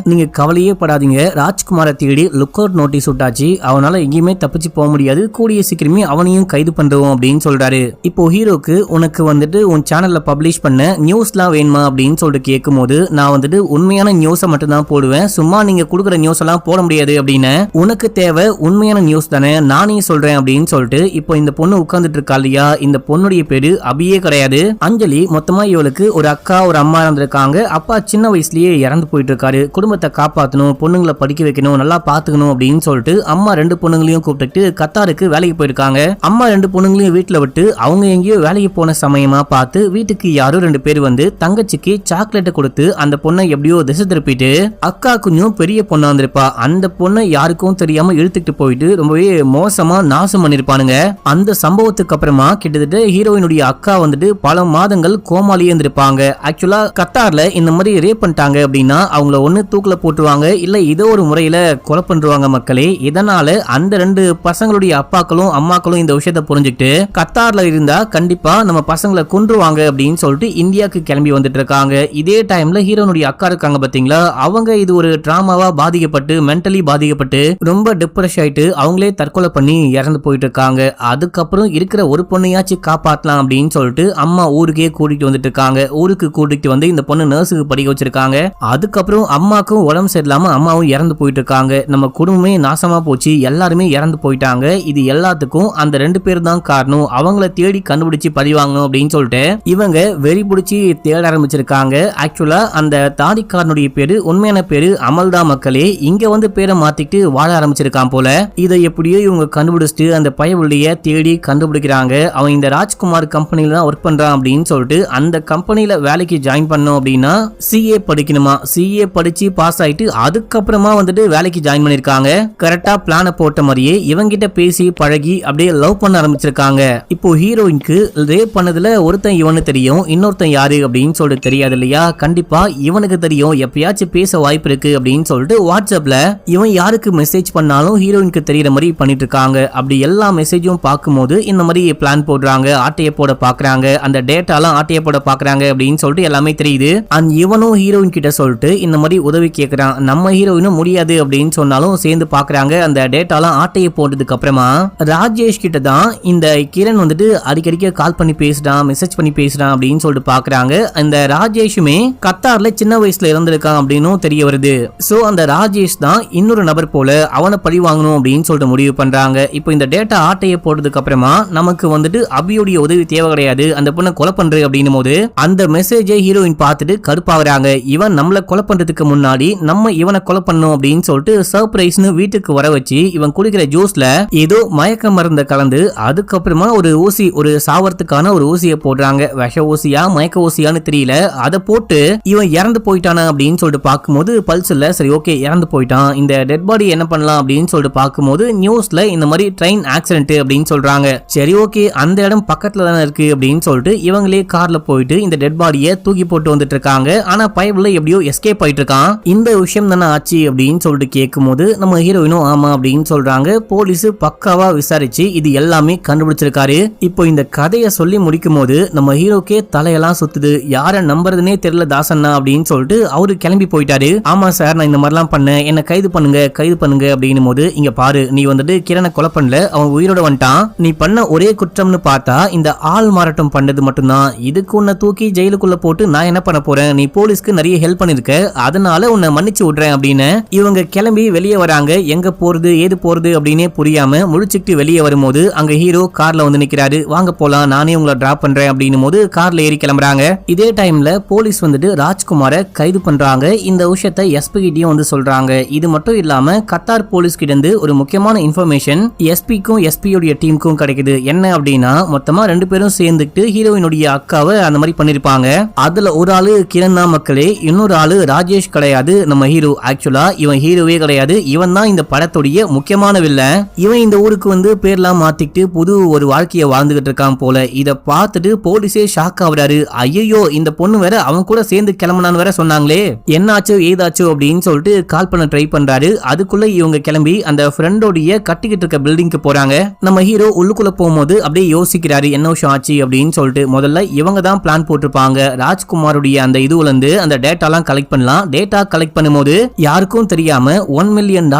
நீங்க கவலையே படாதீங்க, ராஜ்குமாரை தேடி லுக் அவுட் நோட்டீஸ் விட்டாச்சு, அவனால எங்கேயுமே தப்பிச்சு போக முடியாது, கூடிய சீக்கிரமே அவனையும் கைது பண்றோம் அப்படின்னு சொல்றாரு. இப்போ ஹீரோக்கு உனக்கு வந்துட்டு உன் சேனல்ல பப்ளிஷ் பண்ண நியூஸ்லாம் வேணுமா அப்படின்னு சொல்லிட்டு கேட்கும் போது நான் வந்துட்டு உண்மையான நியூஸை மட்டும் தான் போடுவேன், சும்மா நீங்க கொடுக்குற நியூஸ் எல்லாம் போட முடியாது அப்படின்னு. உனக்கு தேவை உண்மையான நியூஸ் தானே, நானே சொல்றேன் அப்படின்னு சொல்லிட்டு இப்போ இந்த பொண்ணு உட்கார்ந்துட்டு இருக்கா இல்லையா, இந்த பொண்ணுடைய பேரு அபியே கிடையாது, அஞ்சலி. மொத்தமா இவளுக்கு ஒரு அக்கா ஒரு அம்மா இருந்திருக்காங்க. அப்பா சின்ன வயசுலயே இறந்து போயிட்டு இருக்காரு. குடும்பத்தை காப்பாற்றணும், பொண்ணுங்களை படிக்க வைக்கணும், நல்லா பாத்துக்கணும் அப்படின்னு சொல்லிட்டு அம்மா 2 பொண்ணுங்களையும் கூப்பிட்டு கத்தாருக்கு வேலைக்கு போயிருக்காங்க. அம்மா 2 பொண்ணுங்களையும் வீட்டுல விட்டு அவங்க எங்கேயோ வேலைக்கு போன சமயமா பார்த்து வீட்டுக்கு யாரோ 2 பேர் வந்து தங்கச்சிக்கு சாக்லேட்டை கொடுத்து அந்த பொண்ணை எப்படியோ திசை திருப்பிட்டு அக்கா கொஞ்சம் பெரிய பொண்ணா வந்திருப்பா, அந்த பொண்ணை யாருக்கும் தெரியாம இழுத்துக்கிட்டு போயிட்டு ரொம்பவே மோசமா நாசம் பண்ணிருப்பானுங்க. அந்த சம்பவத்துக்கு அப்புறமா கிட்டத்தட்ட ஹீரோயினுடைய அக்கா வந்துட்டு பல மாதங்கள் கோமாலேயே இருந்திருப்பாங்க. ஆக்சுவலா கத்தார்ல இந்த மாதிரி ரேப் பண்ணிட்டாங்க அப்படின்னா அவங்கள ஒண்ணு தூக்குல போட்டுருவாங்க, இல்ல ஏதோ ஒரு முறையில கொலை பண்றாங்க மக்களே. இதனால அந்த 2 பசங்களுடைய அப்பாக்களும் அம்மாக்களும் இந்த விஷயத்தை புரிஞ்சுக்கிட்டு கத்தார்ல இருந்தா கண்டிப்பா நம்ம பசங்களை கொன்றுவாங்க அப்படின்னு சொல்லிட்டு இந்தியாவுக்கு கிளம்பி வந்துட்டு இருக்காங்க. இதே டைம்ல ஹீரோனுடைய அக்கா இருக்காங்க பாத்தீங்களா, அவங்க இது ஒரு டிராமாவா பாதிக்கப்பட்டு மென்டலி பாதிக்கப்பட்டு ரொம்ப டிப்ரெஷ் ஆயிட்டு அவங்களே தற்கொலை பண்ணி இறந்து போயிட்டு இருக்காங்க. அதுக்கப்புறம் இருக்கிற ஒரு பொண்ணையாச்சும் காப்பாற்றலாம் அப்படின்னு சொல்லிட்டு அம்மா ஊருக்கே கூட்டிட்டு வந்துட்டு இருக்காங்க. ஊருக்கு கூட்டிட்டு வந்து இந்த பொண்ணு நர்ஸுக்கு படிக்க வச்சிருக்காங்க. அதுக்கப்புறம் அம்மாக்கும் உடம்பு சரியில்லாம அம்மாவும் இறந்து போயிட்டு இருக்காங்க. நம்ம குடும்பமே நாசமா போச்சு, எல்லாருமே இறந்து போயிட்டாங்க. இது எல்லாத்துக்கும் அந்த 2 பேர் தான் காரணம், அவங்கள தேடி கண்டுபிடிச்சு பதிவாங்கணும் அப்படின்னு சொல்லிட்டு இவங்க வெறி பிடிச்சி தேட ஆரம்பிச்சிருக்காங்க. ஆக்சுவலா அந்த தாடிக்காரனுடைய பேரு உண்மையான பேரு அமல்தா மக்களே. இங்க வந்து பேரை மாத்திட்டு வாழ ஆரம்பிச்சிருக்கான் போல. இதை எப்படியோ இவங்க கண்டுபிடிச்சிட்டு அந்த பயவுடைய தேடி கண்டுபிடிக்கிறாங்க. அவன் இந்த ராஜ்குமார் கம்பெனில தான் ஒர்க் பண்றான் அப்படின்னு சொல்லிட்டு அந்த கம்பெனில வேலைக்கு ஜாயின் பண்ணோம் அப்படின்னா சிஏ படிக்கணுமா, சிஏ படிச்சு பாஸ் ஆயிட்டு அதுக்கப்புறமா வந்துட்டு வேலைக்கு ஜாயின் பண்ணிருக்காங்க. கரெக்டா பிளான போட்ட மாதிரியே இவங்கிட்ட பேசி பழகி அப்படியே லவ் பண்ண ஆரம்பிச்சிருக்காங்க. இப்போ ஹீரோயினுக்கு ரேப் பண்ணதுல ஒருத்தன் இவனு தெரியும், இன்னொருத்தன் யாரு அப்படின்னு சொல்லிட்டு தெரியாது இல்லையா. கண்டிப்பா இவனுக்கு தெரியும், எப்பயாச்சும் பேச வாய்ப்பு இருக்கு அப்படின்னு சொல்லிட்டு வாட்ஸ்அப்ல இவன் யாருக்கு மெசேஜ் பண்ணாலும் ஹீரோயினுக்கு தெரியற மாதிரி பண்ணிட்டு இருக்காங்க. அப்படி எல்லா மெசேஜும் பார்க்கும்போது இந்த மாதிரி பிளான் போடுறாங்க, ஆட்டைய போட பாக்குறாங்க, அந்த டேட்டாலாம் ஆட்டைய போட பாக்குறாங்க அப்படின்னு சொல்லிட்டு எல்லாமே தெரியுது. அண்ட் இவனும் ஹீரோயின் கிட்ட சொல்லிட்டு இந்த மாதிரி உதவி கேட்கறான். நம்ம ஹீரோயினும் முடியாது அப்படின்னு சொன்னாலும் சேர்ந்து பாக்குறாங்க. அந்த டேட்டாலாம் ஆட்டைய போட்டதுக்கு அப்புறமா ராஜேஷ் கிட்ட தான் இந்த கிரண் வந்துட்டு அடிக்கடிக்க கால் பண்ணி பேசுறான், மெசேஜ் பண்ணி பேசுறான் அப்படின்னு சொல்லிட்டு பாக்குறாங்க. அந்த ராஜேஷுமே கத்தார்ல சின்ன வயசுல இறந்திருக்கான் அப்படின்னு தெரிய வருது. சோ அந்த ராஜேஷ் தான் இன்னொரு நபர் போல, அவனை பழி வாங்கணும் அப்படின்னு சொல்லிட்டு முடிவு பண்றாங்க. இப்போ இந்த டேட்டா ஆட்டைய போட்டதுக்கு அப்புறமா நமக்கு வந்துட்டு அபியோடைய உதவி தேவை கிடையாது, அந்த பொண்ணை கொலை பண்றது அப்படின்னும் போது அந்த மெசேஜை ஹீரோயின் பார்த்துட்டு கடுப்பாகிறாங்க. இவன் நம்மள கொலை பண்றதுக்கு முன்னாடி நம்ம இவனை கொலை பண்ணணும் அப்படின்னு சொல்லிட்டு சர்ப்ரைஸ்னு வீட்டுக்கு வர வச்சு இவன் குடிக்கிற ஜூஸ்ல ஏதோ மயக்க மருந்த கலந்து அதுக்கப்புறமா ஒரு ஊசி, ஒரு சாவறதுக்கான ஒரு ஊசியை போடுறாங்க. விஷ ஊசியா மயக்க ஊசியான்னு தெரியல. அதை போட்டு இவன் இறந்து போயிட்டானா அப்படின்னு சொல்லிட்டு பார்க்கும்போது பல்ஸ் இல்ல. சரி ஓகே இறந்து போயிட்டான், இந்த டெட் பாடி என்ன பண்ணலாம் அப்படின்னு சொல்லிட்டு பார்க்கும்போது நியூஸ்ல இந்த மாதிரி ட்ரெயின் ஆக்சிடென்ட் அப்படின்னு சொல்றாங்க. சரி ஓகே அந்த இடம் பக்கத்துல தானே இருக்கு அப்படின்னு சொல்லிட்டு இவங்களே கார்ல போயிட்டு இந்த டெட் பாடியை தூக்கி போட்டு வந்துட்டு இருக்காங்க. ஆனா பைப்ல எப்படியோ எஸ்கேப் ஆயிட்டு இருக்கான். இந்த விஷயம் தானே ஆச்சு அப்படின்னு சொல்லிட்டு கேட்கும்போது நம்ம ஹீரோயினும் ஆமா அப்படின்னு சொல்றாங்க. போலீஸ் பக்காவா விசாரிச்சு இது எல்லாமே கண்டுபிடிச்சிருக்காரு. இப்போ இந்த கதையை சொல்லி முடிக்கும் போது நம்ம ஹீரோக்கே தலையெல்லாம் சுத்துது. யார நம்புறதுனே தெரியல தாசண்ணா அப்படின்னு சொல்லிட்டு அவரு கிளம்பி போயிட்டாரு. ஆமா சார் நான் இந்த மாதிரிலாம் பண்ணேன், என்ன கைது பண்ணுங்க கைது பண்ணுங்க அப்படின்னும் போது இங்க பாரு நீ வந்துட்டு கிரணை கொலை பண்ணல, அவன் உயிரோட வந்துட்டான். நீ பண்ண ஒரே குற்றம்னு பார்த்தா இந்த ஆள் மாறாட்டம் பண்ணது மட்டும்தான். இதுக்கு உன்னை தூக்கி ஜெயிலுக்குள்ள போட்டு நான் என்ன பண்ண போறேன், நீ போலீஸ்க்கு நிறைய ஹெல்ப் பண்ணிருக்க, அதனால உன்னை மன்னிச்சு விடுறேன் அப்படின்னு இவங்க கிளம்பி வெளியே வராங்க. எங்க போறது ஏது போறது அப்படின்னே புரியாம முழிச்சுக்கிட்டு வெளியே வரும்போது அங்க ஹீரோ கார்ல வந்து நிக்கிறாரு. வாங்க போலாம் நானே உங்களை டிராப் பண்றேன் அப்படின்னும் போது கார்ல ஏறி கிளம்புறாங்க. இதே டைம்ல போலீஸ் வந்துட்டு ராஜ்குமாரை கைது பண்றாங்க. இந்த விஷயத்தை எஸ்பி கிட்டயும் வந்து சொல்றாங்க. இது மட்டும் இல்லாம கத்தார் போலீஸ் கிட்ட இருந்து ஒரு முக்கியமான இன்ஃபர்மேஷன் எஸ்பிக்கும் எஸ்பியோட டீமுக்கும் கிடைக்குது. என்ன அப்படின்னா மொத்தமா 2 பேரும் சேர்ந்துட்டு ஹீரோயினுடைய அக்காவை அந்த மாதிரி பண்ணிருப்பாங்க. அதுல ஒரு ஆளு கிரண் தான் மக்களே, இன்னொரு ஆளு ராஜேஷ் கிடையாது நம்ம ஹீரோ. ஆக்சுவலா இவன் ஹீரோவே கிடையாது, இவன் தான் இந்த படத்துடைய முக்கியமான வில்லன். இவன் இந்த ஊருக்கு வந்து பேர்லாம் மாத்திக்கிட்டு புது ஒரு வாழ்க்கையை வாழ்ந்துகிட்டு இருக்கான் போல. இத பார்த்துட்டு போலீஸே ஷாக் ஆகுறாரு. ஐயோ இந்த பொண்ணு வேற அவன் கூட சேர்ந்து கிளம்பினான்னு வேற சொன்னாங்களே, என்னாச்சோ ஏதாச்சோ அப்படின்னு சொல்லிட்டு கால் பண்ண ட்ரை பண்றாரு. அதுக்குள்ள இவங்க கிளம்பி அந்த ஃப்ரெண்டோடைய கட்டிக்கிட்டு இருக்க பில்டிங்க்கு போறாங்க. நம்ம ஹீரோ உள்ளுக்குள்ள போகும்போது அப்படியே யோசிக்கிறாரு என்ன விஷயம் ஆச்சு அப்படின்னு சொல்லிட்டு. முதல்ல இவங்க தான் பிளான் போட்டிருப்பாங்க, ராஜ்குமாருடைய அந்த இதுல இருந்து அந்த டேட்டாலாம் கலெக்ட் பண்ணலாம். டேட்டா கலெக்ட் பண்ணும்போது யாருக்கும் தெரியாம $1 மில்லியன்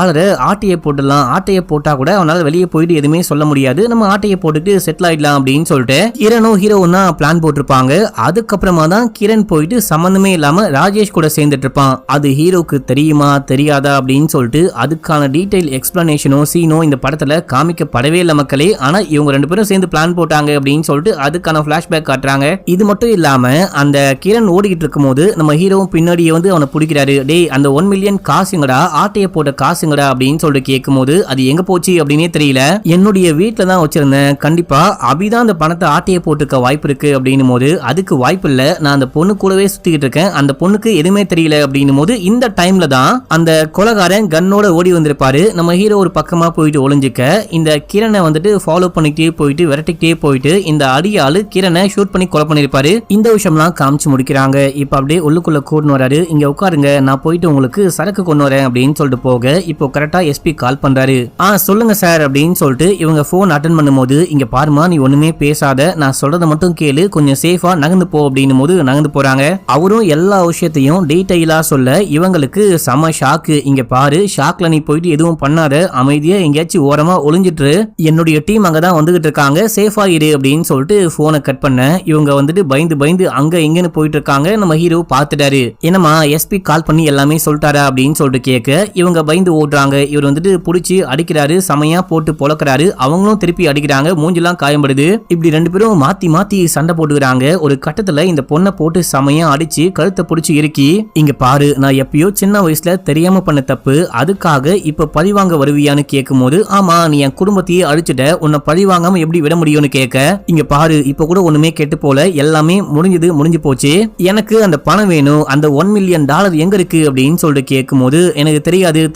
ஆட்டையை போட்டுடலாம். ஆட்டையை போட்டா கூட அவனால வெளியே போயிட்டு எதுவுமே சொல்ல முடியாது, நம்ம ஆட்டையை போட்டுட்டு செட்டில் ஆயிடலாம் அப்படின்னு சொல்லிட்டு கிரணும் ஹீரோவும் தான் பிளான் போட்டிருப்பாங்க. அதுக்கப்புறமா தான் கிரண் போயிட்டு சம்பந்தமே இல்லாம ராஜேஷ் கூட சேர்ந்துட்டு இருப்பான். அது ஹீரோக்கு தெரியுமா தெரியாதா அப்படின்னு சொல்லிட்டு அதுக்கான டீடைல் எக்ஸ்பிளனேஷனோ சீனோ இந்த படத்துல காமிக்கப்படவே இல்லை மக்களே. ஆனா இவங்க 2 பேரும் சேர்ந்து பிளான் போட்டாங்க அப்படின்னு சொல்லிட்டு அதுக்கான பிளாஷ்பேக் காட்டுறாங்க. இது மட்டும் இல்லாம அந்த கிரண் ஓடிக்கிட்டு இருக்கும் போது நம்ம ஹீரோவும் பின்னாடியே வந்து அவனை பிடிக்கிறாரு. கேட்கிறாரு, டேய் அந்த 1 மில்லியன் காசுங்கடா, ஆட்டைய போட்ட காசுங்கடா அப்படின்னு சொல்லிட்டு கேட்கும்போது அது எங்க போச்சு அப்படின்னே தெரியல, என்னுடைய வீட்டுல தான் வச்சிருந்தேன், கண்டிப்பா அபிதான் அந்த பணத்தை ஆட்டைய போட்டுக்க வாய்ப்பு இருக்கு அப்படின்னும் போது அதுக்கு வாய்ப்பு இல்ல, நான் அந்த பொண்ணு கூடவே சுத்திக்கிட்டு இருக்கேன், அந்த பொண்ணுக்கு எதுவுமே தெரியல அப்படின்னும் போது இந்த டைம்ல தான் அந்த கொலைகாரன் கன்னோட ஓடி வந்திருப்பாரு. நம்ம ஹீரோ ஒரு பக்கமா போயிட்டு ஒளிஞ்சிக்க இந்த கிரணை வந்துட்டு ஃபாலோ பண்ணிக்கிட்டே போயிட்டு விரட்டிக்கிட்டே போயிட்டு இந்த அடியாளு கிரணை ஷூட் பண்ணி கொலை பண்ணிருப்பாரு. இந்த விஷயம்லாம் காமிச்சு முடிக்கிறாங்க. இப்ப அப்படியே உள்ளுக்குள்ள கூடன்னு வராரு, இங்க உட்காருங்க நான் போயிட்டு உங்களுக்கு சரக்கு கொண்டு வரேன் அப்படின்னு சொல்லிட்டு போக இப்போ கரெக்டா எஸ்பி கால் பண்றாரு. சொல்லுங்க சார் அப்படின்னு சொல்லிட்டு இவங்க போன் அட்டன் பண்ணும்போது, இங்க பாருமா நீ ஒண்ணுமே பேசாத, நான் சொல்றதை மட்டும் கேளு, கொஞ்சம் சேஃபா நகர்ந்து போ அப்படின்னும் போது நகர்ந்து போறாங்க. அவரும் எல்லா விஷயத்தையும் டீடைலா சொல்ல இவங்களுக்கு செம ஷாக்கு. இங்க பாரு, ஷாக்ல நீ போயிட்டு எதுவும் பண்ணாத, அமைதியா எங்கேயாச்சும் ஓரமா ஒளிஞ்சிட்டு, என்னுடைய டீம் அங்கதான் வந்துகிட்டு இருக்காங்க, சேஃபா இரு அப்படின்னு சொல்லிட்டு போனை கட் பண்ண இவங்க வந்துட்டு பயந்து பயந்து அங்க எங்கன்னு போயிட்டு இருக்காங்க. நம்ம ஹீரோ பாத்துட்டாரு. என்னமா எஸ்பி கால் பண்ணி எல்லாமே சொல்லிட்டாரா அப்படின்னு சொல்லிட்டு கேட்க இவங்க பயந்து ஓடுறாங்க. இவர் வந்துட்டு புடிச்சு அடிக்கிறாரு, சமையா போட்டு பொழக்கிறாரு, அவங்களும் திருப்பி அடிக்கிறாங்க, மூஞ்செல்லாம் காயம்படுது. இப்படி ரெண்டு பேரும் மாத்தி மாத்தி சண்டை போட்டுக்கிறாங்க. ஒரு கட்டத்துல இந்த பொண்ணை போட்டு சமையா அடிச்சு கழுத்தை புடிச்சு இறுக்கி, இங்க பாரு நான் எப்பயோ சின்ன வயசுல தெரியாம பண்ண தப்பு, அதுக்காக இப்ப பழிவாங்க வருவியான்னு கேட்கும் போது, ஆமா நீ என் குடும்பத்தையே அழிச்சிட்ட, உன்னை பழிவாங்காம எப்படி விட முடியும்னு கேட்க, இங்க பாரு இப்ப கூட ஒண்ணுமே கெட்டு போல, எல்லாமே முடிஞ்சு போச்சு, எனக்கு அந்த பணம் வேணும், அந்த $1 மில்லியன் எங்க இருக்கு அப்படின்னு சொல்லிட்டு கேட்கும் போது, எனக்கு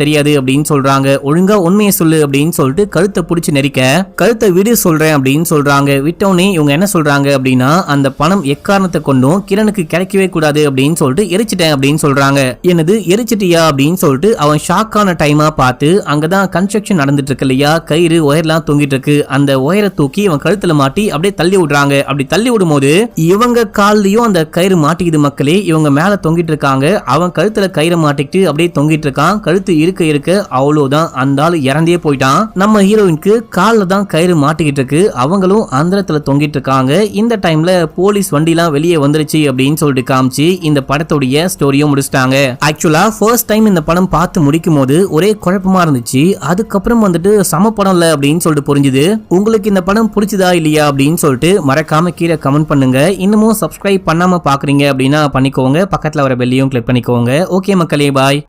தெரியாது அப்படின்னு சொல்றாங்க. ஒழுங்கா உண்மையை சொல்லு அப்படின்னு சொல்லிட்டு கழுத்தை புடிச்சு நெரிக்க, கழுத்தை விடு சொல்றேன் அப்படின்னு சொல்றாங்க. விட்டோனே இவங்க என்ன சொல்றாங்க அப்படின்னா, அந்த பணம் எக்காரணத்தை கொண்டும் கிரணுக்கு கிடைக்கவே கூடாது அப்படின்னு சொல்லிட்டு எரிச்சிட்டேன் அப்படின்னு சொல்றாங்க. என்னது எரிச்சிட்டியா அப்படின்னு சொல்லிட்டு அவன் ஷாக்கான டைமா பார்த்து, அங்கதான் கன்ஸ்ட்ரக்ஷன் நடந்துட்டு இருக்கு இல்லையா, கயிறு ஒயர்லாம் தொங்கிட்டு இருக்கு, அந்த ஒயரை தூக்கி அவன் கழுத்துல மாட்டி அப்படியே தள்ளி விடுறாங்க. அப்படி தள்ளி விடும் போது இவங்க கால்லயும் அந்த கயிறு மாட்டிக்குது மக்களே, இவங்க மேல தொங்கிட்டு இருக்காங்க, அவன் கழுத்துல கயிறை மாட்டிக்கிட்டு அப்படியே தொங்கிட்டு இருக்கான். கழுத்து இருக்க அவ்வளவுதான், அந்த ஆளு இறந்தே போயிட்டான். நம்ம ஹீரோயினுக்கு கால்ல தான் கயிறு மாட்டிக்கிட்டு இருக்கு, அவங்களும் அந்தரத்துல தொங்கிட்டு இருக்காங்க. இந்த டைம்ல போலீஸ் வண்டிலாம் வெளியே வந்துருச்சு அப்படின்னு சொல்லிட்டு காமிச்சு இந்த படத்துடைய ஸ்டோரியும் முடிச்சிட்டாங்க. ஆக்சுவலா ஃபர்ஸ்ட் டைம் இந்த படம் பார்த்து முடிக்கும் போது ஒரே குழப்பமா இருந்துச்சு, அதுக்கப்புறம் வந்துட்டு சம படம் இல்ல அப்படின்னு சொல்லிட்டு புரிஞ்சுது. உங்களுக்கு இந்த படம் பிடிச்சதா இல்லையா அப்படின்னு சொல்லிட்டு மறக்காம கீழே கமெண்ட் பண்ணுங்க. இன்னமும் சப்ஸ்கிரைப் பண்ணாம பாக்குறீங்க அப்படின்னா பண்ணிக்கோங்க, பக்கத்துல வர பெல்லையும் கிளிக் பண்ணிக்கோங்க. ஓகே மக்களே, பாய்.